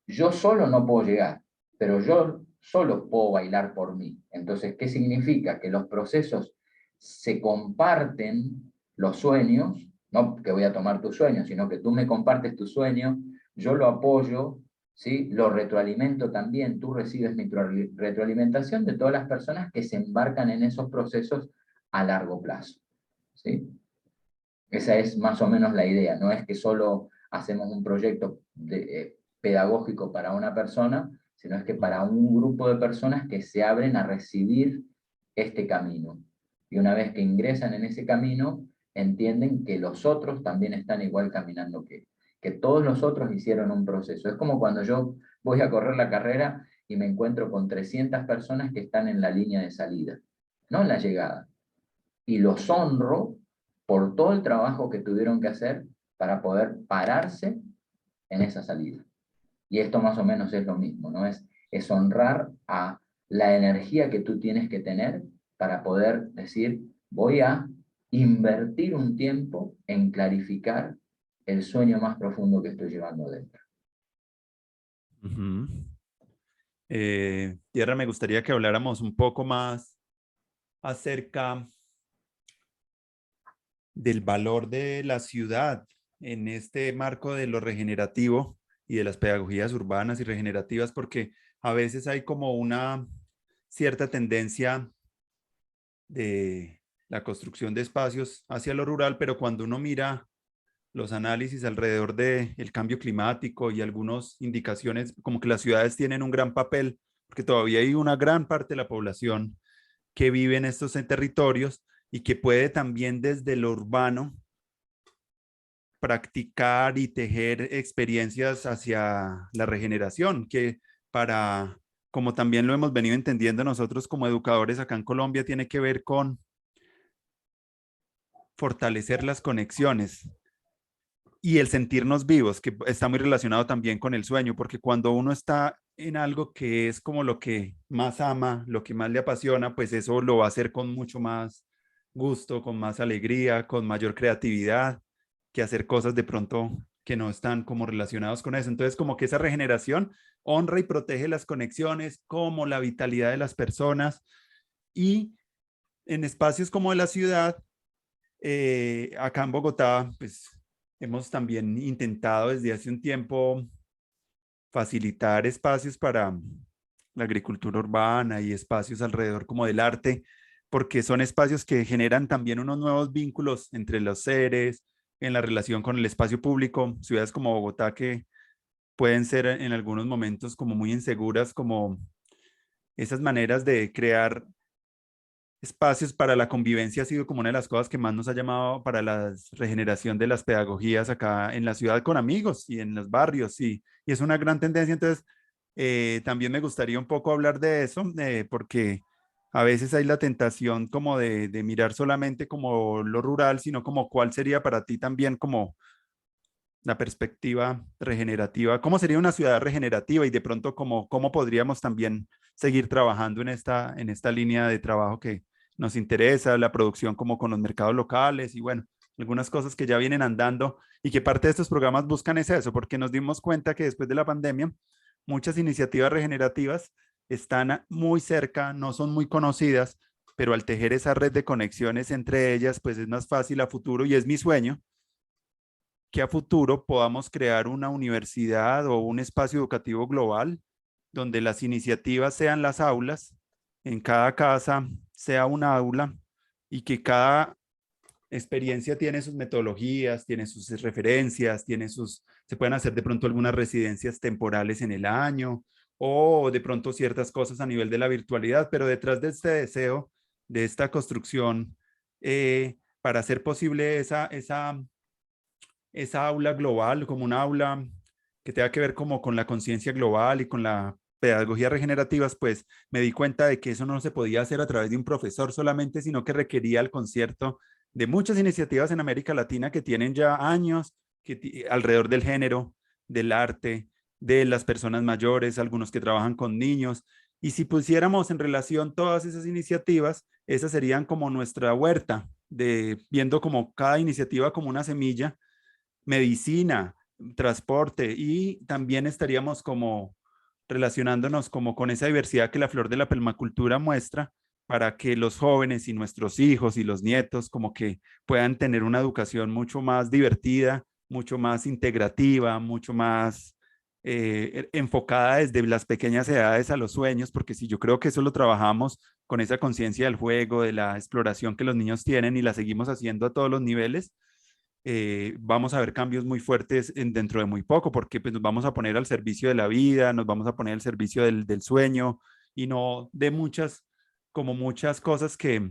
yo solo no puedo llegar, pero yo solo puedo bailar por mí. Entonces, ¿qué significa? Que los procesos se comparten los sueños, no que voy a tomar tu sueño, sino que tú me compartes tu sueño, yo lo apoyo, ¿sí? Lo retroalimento también, tú recibes mi retroalimentación de todas las personas que se embarcan en esos procesos a largo plazo. ¿Sí? Esa es más o menos la idea, no es que solo hacemos un proyecto pedagógico para una persona, sino es que para un grupo de personas que se abren a recibir este camino. Y una vez que ingresan en ese camino, entienden que los otros también están igual caminando que todos los otros hicieron un proceso. Es como cuando yo voy a correr la carrera y me encuentro con 300 personas que están en la línea de salida, no en la llegada. Y los honro por todo el trabajo que tuvieron que hacer para poder pararse en esa salida. Y esto más o menos es lo mismo, ¿no? Es honrar a la energía que tú tienes que tener para poder decir, voy a invertir un tiempo en clarificar el sueño más profundo que estoy llevando dentro. Ujú. Tierra, me gustaría que habláramos un poco más acerca del valor de la ciudad en este marco de lo regenerativo y de las pedagogías urbanas y regenerativas, porque a veces hay como una cierta tendencia de la construcción de espacios hacia lo rural, pero cuando uno mira los análisis alrededor del cambio climático y algunas indicaciones, como que las ciudades tienen un gran papel, porque todavía hay una gran parte de la población que vive en estos territorios y que puede también desde lo urbano practicar y tejer experiencias hacia la regeneración, que para, como también lo hemos venido entendiendo nosotros como educadores acá en Colombia, tiene que ver con fortalecer las conexiones y el sentirnos vivos, que está muy relacionado también con el sueño, porque cuando uno está en algo que es como lo que más ama, lo que más le apasiona, pues eso lo va a hacer con mucho más gusto, con más alegría, con mayor creatividad, que hacer cosas de pronto que no están como relacionados con eso. Entonces, como que esa regeneración honra y protege las conexiones, como la vitalidad de las personas y en espacios como de la ciudad, acá en Bogotá, pues hemos también intentado desde hace un tiempo facilitar espacios para la agricultura urbana y espacios alrededor como del arte, porque son espacios que generan también unos nuevos vínculos entre los seres, en la relación con el espacio público, ciudades como Bogotá que pueden ser en algunos momentos como muy inseguras, como esas maneras de crear espacios para la convivencia ha sido como una de las cosas que más nos ha llamado para la regeneración de las pedagogías acá en la ciudad con amigos y en los barrios, y es una gran tendencia. Entonces, también me gustaría un poco hablar de eso, porque a veces hay la tentación como de mirar solamente como lo rural, sino como cuál sería para ti también como la perspectiva regenerativa, cómo sería una ciudad regenerativa y de pronto cómo podríamos también seguir trabajando en esta línea de trabajo que nos interesa, la producción como con los mercados locales y bueno, algunas cosas que ya vienen andando y que parte de estos programas buscan es eso, porque nos dimos cuenta que después de la pandemia, muchas iniciativas regenerativas están muy cerca, no son muy conocidas, pero al tejer esa red de conexiones entre ellas, pues es más fácil a futuro y es mi sueño que a futuro podamos crear una universidad o un espacio educativo global donde las iniciativas sean las aulas, en cada casa sea una aula y que cada experiencia tiene sus metodologías, tiene sus referencias, se pueden hacer de pronto algunas residencias temporales en el año o de pronto ciertas cosas a nivel de la virtualidad, pero detrás de este deseo, de esta construcción, para hacer posible esa aula global, como una aula que tenga que ver como con la conciencia global y con la pedagogía regenerativas, pues me di cuenta de que eso no se podía hacer a través de un profesor solamente, sino que requería el concierto de muchas iniciativas en América Latina que tienen ya años alrededor del género, del arte, de las personas mayores, algunos que trabajan con niños. Y si pusiéramos en relación todas esas iniciativas, esas serían como nuestra huerta, de viendo como cada iniciativa como una semilla, medicina, transporte, y también estaríamos como relacionándonos como con esa diversidad que la flor de la permacultura muestra para que los jóvenes y nuestros hijos y los nietos como que puedan tener una educación mucho más divertida, mucho más integrativa, mucho más enfocada desde las pequeñas edades a los sueños, porque si yo creo que eso lo trabajamos con esa conciencia del juego, de la exploración que los niños tienen y la seguimos haciendo a todos los niveles, vamos a ver cambios muy fuertes dentro de muy poco, porque pues, nos vamos a poner al servicio de la vida, nos vamos a poner al servicio del sueño y no de como muchas cosas que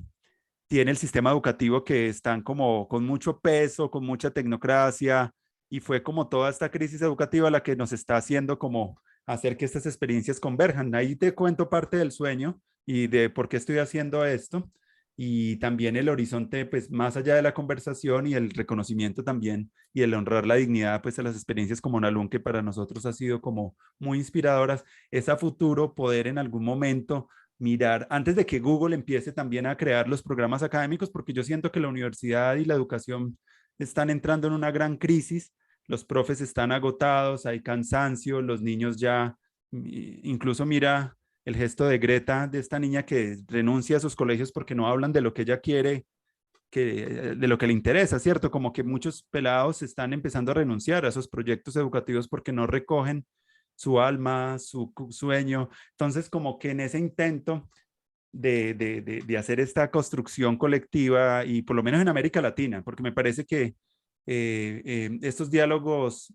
tiene el sistema educativo que están como con mucho peso, con mucha tecnocracia, y fue como toda esta crisis educativa la que nos está haciendo como hacer que estas experiencias converjan. Ahí te cuento parte del sueño y de por qué estoy haciendo esto y también el horizonte, pues más allá de la conversación y el reconocimiento también y el honrar la dignidad, pues a las experiencias como Nalún, que para nosotros ha sido como muy inspiradoras, es a futuro poder en algún momento mirar, antes de que Google empiece también a crear los programas académicos, porque yo siento que la universidad y la educación están entrando en una gran crisis, los profes están agotados, hay cansancio, los niños ya, incluso mira el gesto de Greta, de esta niña que renuncia a sus colegios porque no hablan de lo que ella quiere, de lo que le interesa, ¿cierto? Como que muchos pelados están empezando a renunciar a esos proyectos educativos porque no recogen su alma, su sueño. Entonces, como que en ese intento de hacer esta construcción colectiva, y por lo menos en América Latina, porque me parece que estos diálogos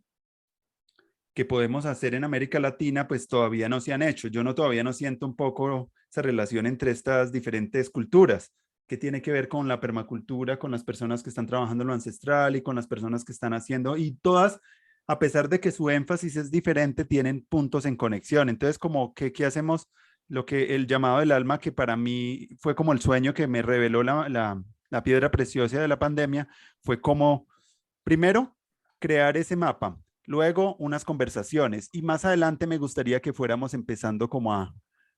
que podemos hacer en América Latina, pues todavía no se han hecho. Yo todavía no siento un poco esa relación entre estas diferentes culturas, que tiene que ver con la permacultura, con las personas que están trabajando en lo ancestral y con las personas que están haciendo, y todas, a pesar de que su énfasis es diferente, tienen puntos en conexión. Entonces, como que, ¿qué hacemos? Lo que el llamado del alma, que para mí fue como el sueño que me reveló la piedra preciosa de la pandemia, fue como, primero, crear ese mapa, luego unas conversaciones, y más adelante me gustaría que fuéramos empezando como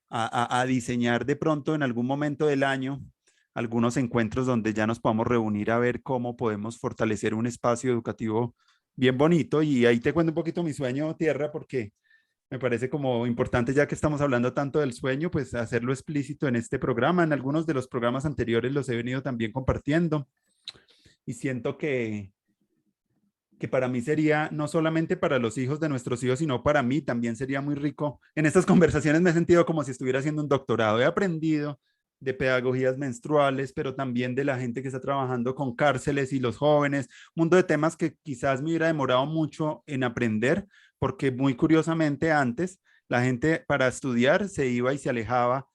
a diseñar de pronto en algún momento del año algunos encuentros donde ya nos podamos reunir a ver cómo podemos fortalecer un espacio educativo bien bonito. Y ahí te cuento un poquito mi sueño, Tierra, porque me parece como importante, ya que estamos hablando tanto del sueño, pues hacerlo explícito en este programa. En algunos de los programas anteriores los he venido también compartiendo, y siento que para mí sería, no solamente para los hijos de nuestros hijos, sino para mí también sería muy rico. En estas conversaciones me he sentido como si estuviera haciendo un doctorado. He aprendido de pedagogías menstruales, pero también de la gente que está trabajando con cárceles y los jóvenes, un mundo de temas que quizás me hubiera demorado mucho en aprender, porque muy curiosamente antes la gente para estudiar se iba y se alejaba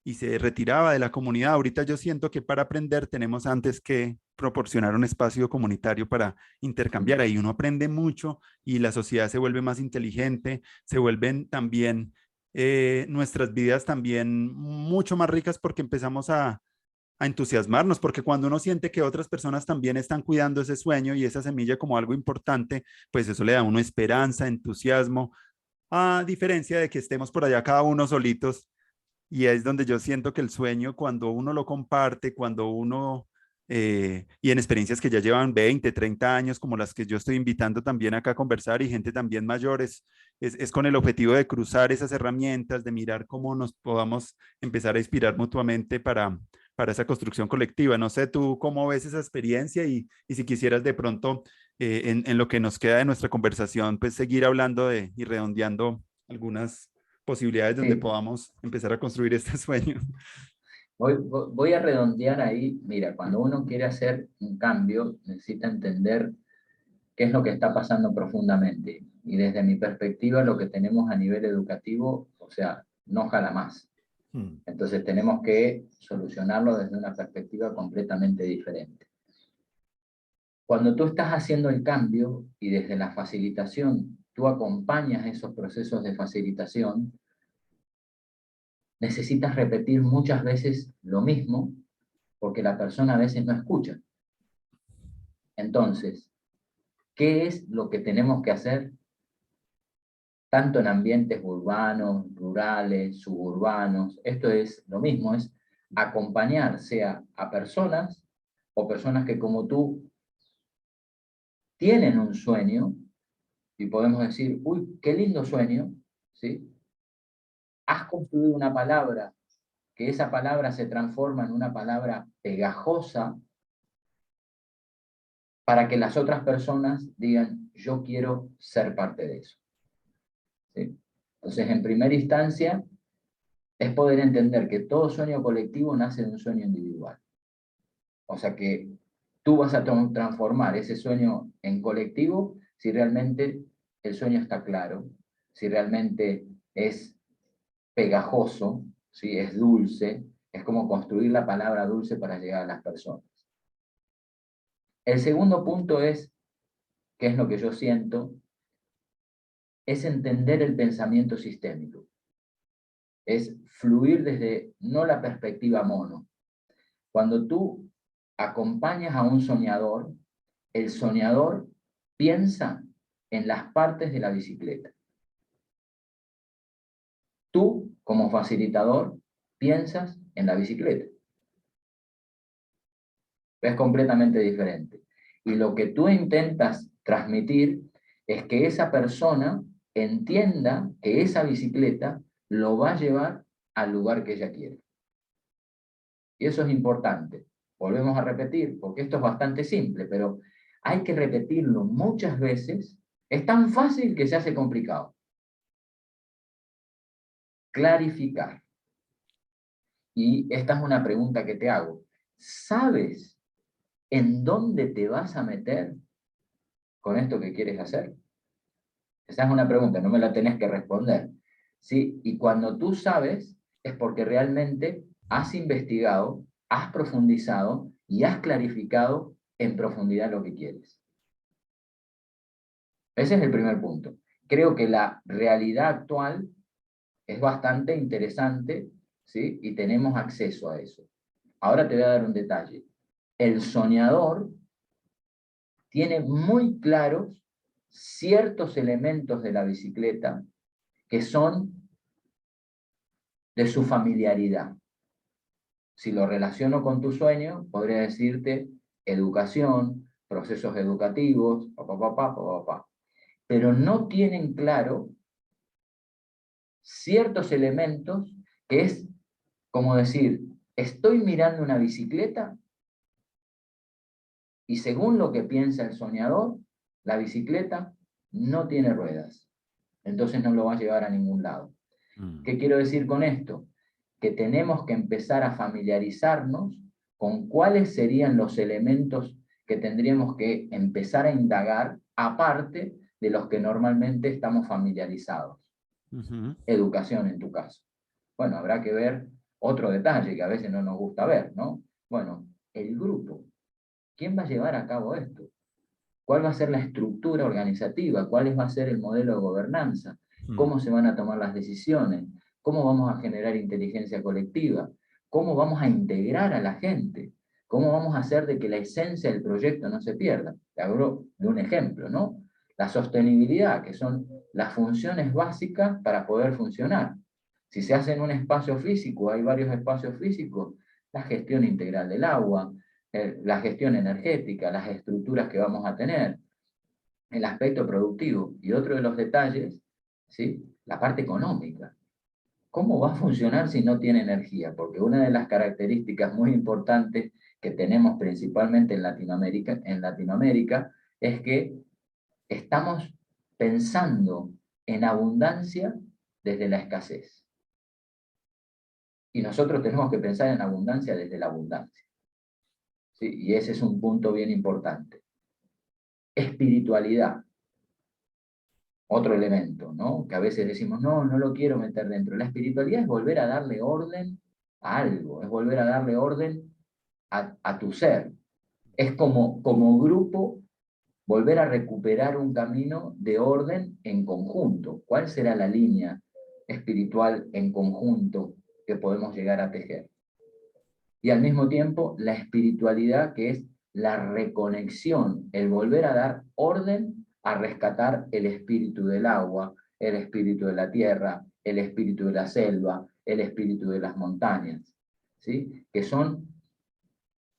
y se retiraba de la comunidad. Ahorita yo siento que para aprender tenemos antes que proporcionar un espacio comunitario para intercambiar. Ahí uno aprende mucho y la sociedad se vuelve más inteligente, se vuelven también nuestras vidas también mucho más ricas, porque empezamos a entusiasmarnos, porque cuando uno siente que otras personas también están cuidando ese sueño y esa semilla como algo importante, pues eso le da a uno esperanza, entusiasmo, a diferencia de que estemos por allá cada uno solitos. Y es donde yo siento que el sueño, cuando uno lo comparte, cuando uno, y en experiencias que ya llevan 20, 30 años, como las que yo estoy invitando también acá a conversar, y gente también mayores, es con el objetivo de cruzar esas herramientas, de mirar cómo nos podamos empezar a inspirar mutuamente para esa construcción colectiva. No sé tú cómo ves esa experiencia, y si quisieras de pronto, en lo que nos queda de nuestra conversación, pues seguir hablando y redondeando algunas posibilidades donde Sí, podamos empezar a construir este sueño. voy a redondear ahí. Mira, cuando uno quiere hacer un cambio, necesita entender qué es lo que está pasando profundamente. Y desde mi perspectiva, lo que tenemos a nivel educativo, o sea, no jala más. Hmm. Entonces tenemos que solucionarlo desde una perspectiva completamente diferente. Cuando tú estás haciendo el cambio y desde la facilitación tú acompañas esos procesos de facilitación, necesitas repetir muchas veces lo mismo porque la persona a veces no escucha. Entonces, ¿qué es lo que tenemos que hacer tanto en ambientes urbanos, rurales, suburbanos? Esto es lo mismo, es acompañar sea a personas o personas que como tú tienen un sueño y podemos decir, uy, qué lindo sueño, ¿sí? Has construido una palabra, que esa palabra se transforma en una palabra pegajosa para que las otras personas digan, yo quiero ser parte de eso, ¿sí? Entonces, en primera instancia, es poder entender que todo sueño colectivo nace de un sueño individual. O sea que tú vas a transformar ese sueño en colectivo si realmente el sueño está claro, si realmente es pegajoso, ¿sí? Es dulce, es como construir la palabra dulce para llegar a las personas. El segundo punto es, que es lo que yo siento, es entender el pensamiento sistémico. Es fluir desde no la perspectiva mono. Cuando tú acompañas a un soñador, el soñador piensa en las partes de la bicicleta. Tú, como facilitador, piensas en la bicicleta. Es completamente diferente. Y lo que tú intentas transmitir es que esa persona entienda que esa bicicleta lo va a llevar al lugar que ella quiere. Y eso es importante. Volvemos a repetir, porque esto es bastante simple, pero hay que repetirlo muchas veces. Es tan fácil que se hace complicado. Clarificar. Y esta es una pregunta que te hago. ¿Sabes en dónde te vas a meter con esto que quieres hacer? Esa es una pregunta, no me la tenés que responder. ¿Sí? Y cuando tú sabes, es porque realmente has investigado, has profundizado y has clarificado en profundidad lo que quieres. Ese es el primer punto. Creo que la realidad actual es bastante interesante, ¿sí? Y tenemos acceso a eso. Ahora te voy a dar un detalle. El soñador tiene muy claros ciertos elementos de la bicicleta que son de su familiaridad. Si lo relaciono con tu sueño, podría decirte educación, procesos educativos, pero no tienen claro ciertos elementos que es como decir, estoy mirando una bicicleta y según lo que piensa el soñador, la bicicleta no tiene ruedas. Entonces no lo va a llevar a ningún lado. ¿Qué quiero decir con esto? Que tenemos que empezar a familiarizarnos con cuáles serían los elementos que tendríamos que empezar a indagar, aparte de los que normalmente estamos familiarizados. Educación en tu caso. Bueno, habrá que ver otro detalle que a veces no nos gusta ver, ¿no? Bueno, el grupo. ¿Quién va a llevar a cabo esto? ¿Cuál va a ser la estructura organizativa? ¿Cuál va a ser el modelo de gobernanza? ¿Cómo se van a tomar las decisiones? ¿Cómo vamos a generar inteligencia colectiva? ¿Cómo vamos a integrar a la gente? ¿Cómo vamos a hacer de que la esencia del proyecto no se pierda? Te hablo de un ejemplo, ¿no? La sostenibilidad, que son las funciones básicas para poder funcionar. Si se hace en un espacio físico, hay varios espacios físicos, la gestión integral del agua, la gestión energética, las estructuras que vamos a tener, el aspecto productivo. Y otro de los detalles, ¿sí? La parte económica. ¿Cómo va a funcionar si no tiene energía? Porque una de las características muy importantes que tenemos principalmente en Latinoamérica es que estamos pensando en abundancia desde la escasez. Y nosotros tenemos que pensar en abundancia desde la abundancia. ¿Sí? Y ese es un punto bien importante. Espiritualidad, otro elemento, ¿no? Que a veces decimos, no, no lo quiero meter dentro. La espiritualidad es volver a darle orden a algo, es volver a darle orden a tu ser. Es como grupo volver a recuperar un camino de orden en conjunto. ¿Cuál será la línea espiritual en conjunto que podemos llegar a tejer? Y al mismo tiempo la espiritualidad, que es la reconexión, el volver a dar orden a rescatar el espíritu del agua, el espíritu de la tierra, el espíritu de la selva, el espíritu de las montañas, ¿sí? Que son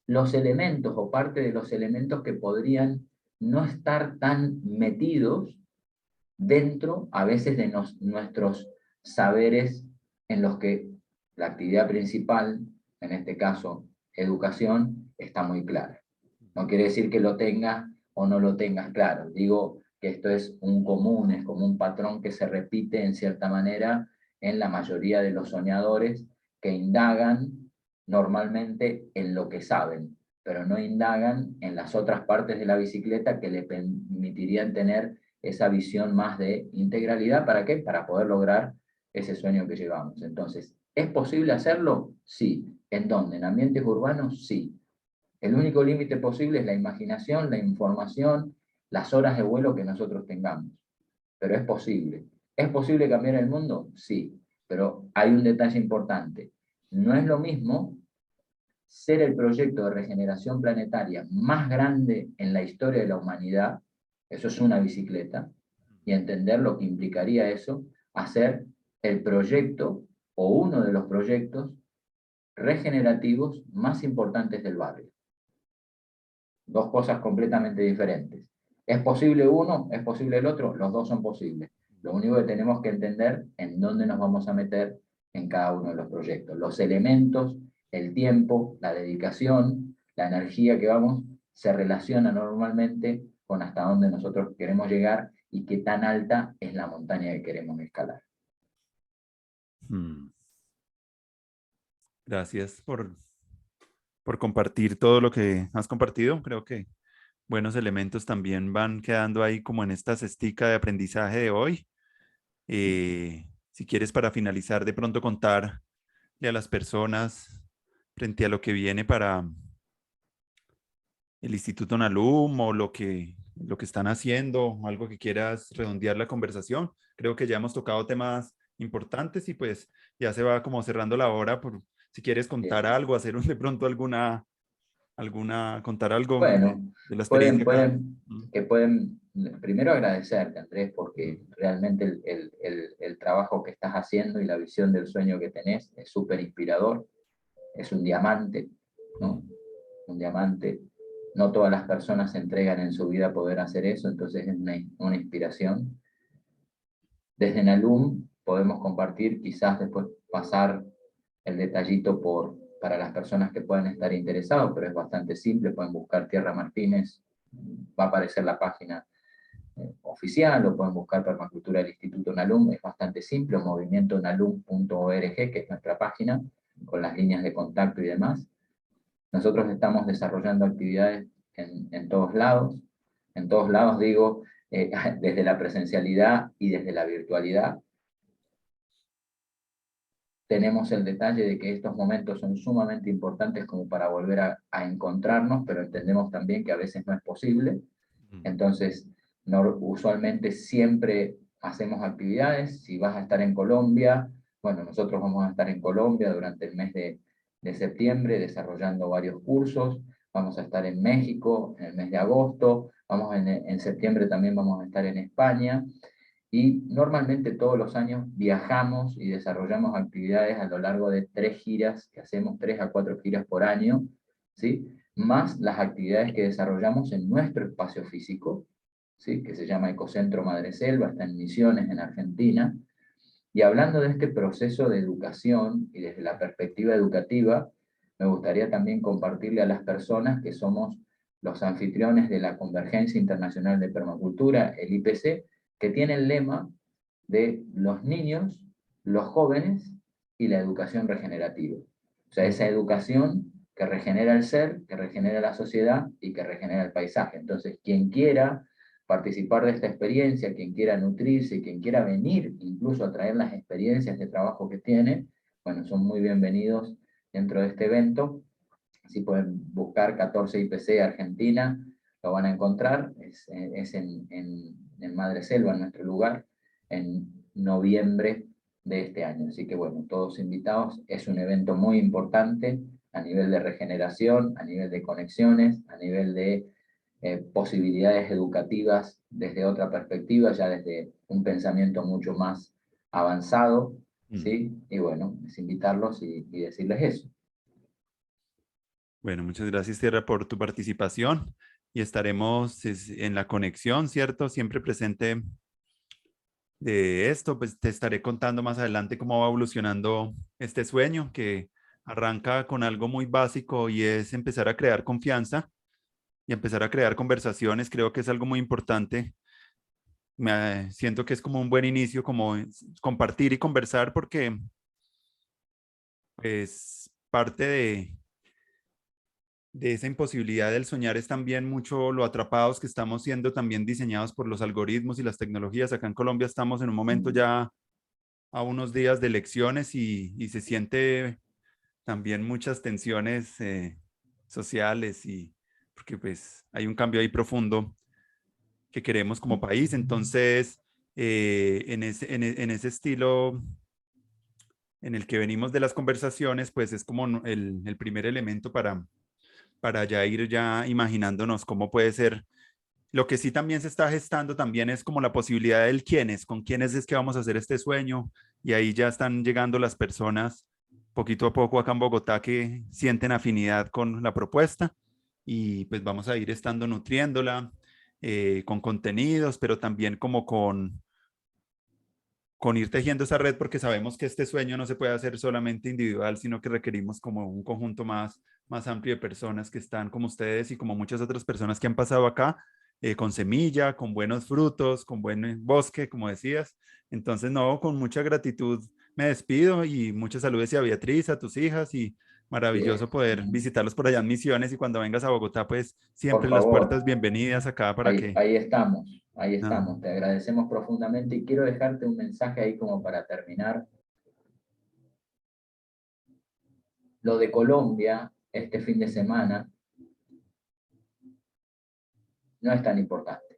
los elementos o parte de los elementos que podrían no estar tan metidos dentro a veces de nuestros saberes en los que la actividad principal, en este caso educación, está muy clara. No quiere decir que lo tengas o no lo tengas claro. Digo que esto es un común, es como un patrón que se repite en cierta manera en la mayoría de los soñadores que indagan normalmente en lo que saben, pero no indagan en las otras partes de la bicicleta que le permitirían tener esa visión más de integralidad. ¿Para qué? Para poder lograr ese sueño que llevamos. Entonces, ¿es posible hacerlo? Sí. ¿En dónde? ¿En ambientes urbanos? Sí. El único límite posible es la imaginación, la información, las horas de vuelo que nosotros tengamos. Pero es posible. ¿Es posible cambiar el mundo? Sí. Pero hay un detalle importante. No es lo mismo ser el proyecto de regeneración planetaria más grande en la historia de la humanidad, eso es una bicicleta, y entender lo que implicaría eso, hacer el proyecto o uno de los proyectos regenerativos más importantes del barrio. Dos cosas completamente diferentes. ¿Es posible uno? ¿Es posible el otro? Los dos son posibles. Lo único que tenemos que entender en dónde nos vamos a meter en cada uno de los proyectos. Los elementos, el tiempo, la dedicación, la energía que vamos, se relaciona normalmente con hasta dónde nosotros queremos llegar y qué tan alta es la montaña que queremos escalar. Gracias por compartir todo lo que has compartido. Creo que buenos elementos también van quedando ahí como en esta cestica de aprendizaje de hoy. Si quieres, para finalizar, de pronto contarle a las personas frente a lo que viene para el Instituto Nalum o lo que están haciendo, algo que quieras redondear la conversación. Creo que ya hemos tocado temas importantes y pues ya se va como cerrando la hora por si quieres contar Bien. algo, hacer de pronto contar algo Bueno, de la experiencia acá. Mm. pueden, primero agradecerte, Andrés, porque realmente el trabajo que estás haciendo y la visión del sueño que tenés es súper inspirador, es un diamante, ¿no? Un diamante. No todas las personas se entregan en su vida a poder hacer eso, entonces es una inspiración. Desde Nalum podemos compartir, quizás después pasar el detallito para las personas que puedan estar interesados, pero es bastante simple, pueden buscar Tierra Martínez, va a aparecer la página oficial, o pueden buscar Permacultura del Instituto Nalum, es bastante simple, movimientonalum.org, que es nuestra página, con las líneas de contacto y demás. Nosotros estamos desarrollando actividades en todos lados digo, desde la presencialidad y desde la virtualidad. Tenemos el detalle de que estos momentos son sumamente importantes como para volver a encontrarnos, pero entendemos también que a veces no es posible. Entonces, usualmente siempre hacemos actividades. Si vas a estar en Colombia, bueno, nosotros vamos a estar en Colombia durante el mes de septiembre desarrollando varios cursos. Vamos a estar en México en el mes de agosto. En septiembre también vamos a estar en España. Y normalmente todos los años viajamos y desarrollamos actividades a lo largo de 3 giras, que hacemos 3 a 4 giras por año, ¿sí? Más las actividades que desarrollamos en nuestro espacio físico, ¿sí? Que se llama Ecocentro Madreselva, está en Misiones, en Argentina. Y hablando de este proceso de educación y desde la perspectiva educativa, me gustaría también compartirle a las personas que somos los anfitriones de la Convergencia Internacional de Permacultura, el IPC, que tiene el lema de los niños, los jóvenes y la educación regenerativa. O sea, esa educación que regenera el ser, que regenera la sociedad y que regenera el paisaje. Entonces, quien quiera participar de esta experiencia, quien quiera nutrirse, quien quiera venir incluso a traer las experiencias de trabajo que tiene, bueno, son muy bienvenidos dentro de este evento. Si pueden buscar 14 IPC Argentina, lo van a encontrar, es en Madreselva, en nuestro lugar, en noviembre de este año. Así que bueno, todos invitados, es un evento muy importante a nivel de regeneración, a nivel de conexiones, a nivel de posibilidades educativas desde otra perspectiva, ya desde un pensamiento mucho más avanzado, Mm. ¿sí? Y bueno, es invitarlos y decirles eso. Bueno, muchas gracias, Tierra, por tu participación y estaremos en la conexión, ¿cierto? Siempre presente de esto, pues te estaré contando más adelante cómo va evolucionando este sueño que arranca con algo muy básico y es empezar a crear confianza y empezar a crear conversaciones. Creo que es algo muy importante. Siento que es como un buen inicio, como compartir y conversar porque pues parte de esa imposibilidad del soñar es también mucho lo atrapados que estamos siendo también diseñados por los algoritmos y las tecnologías. Acá en Colombia estamos en un momento ya a unos días de elecciones y se siente también muchas tensiones sociales y porque pues hay un cambio ahí profundo que queremos como país. Entonces, en ese estilo en el que venimos de las conversaciones, pues es como el primer elemento para ya ir ya imaginándonos cómo puede ser. Lo que sí también se está gestando también es como la posibilidad del quiénes, con quiénes es que vamos a hacer este sueño y ahí ya están llegando las personas poquito a poco acá en Bogotá que sienten afinidad con la propuesta y pues vamos a ir estando nutriéndola con contenidos, pero también como con ir tejiendo esa red porque sabemos que este sueño no se puede hacer solamente individual, sino que requerimos como un conjunto más amplio de personas que están como ustedes y como muchas otras personas que han pasado acá con semilla, con buenos frutos, con buen bosque, como decías. Entonces, no, con mucha gratitud me despido y muchas saludos a Beatriz, a tus hijas y Maravilloso poder visitarlos por allá en Misiones y cuando vengas a Bogotá, pues Por siempre las favor, puertas bienvenidas acá para que... ahí estamos, ahí Ah, estamos. Te agradecemos profundamente y quiero dejarte un mensaje ahí como para terminar. Lo de Colombia este fin de semana no es tan importante,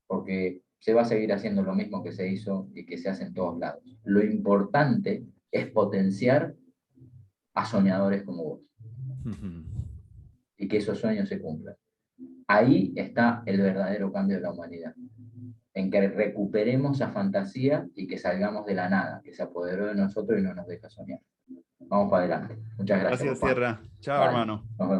porque se va a seguir haciendo lo mismo que se hizo y que se hace en todos lados. Lo importante es potenciar a soñadores como vos ujú. y que esos sueños se cumplan. Ahí está el verdadero cambio de la humanidad, en que recuperemos esa fantasía y que salgamos de la nada, que se apoderó de nosotros y no nos deja soñar. Vamos para adelante. Muchas gracias, Gracias, papá. Sierra. Chao, Dale, hermano. nos vemos.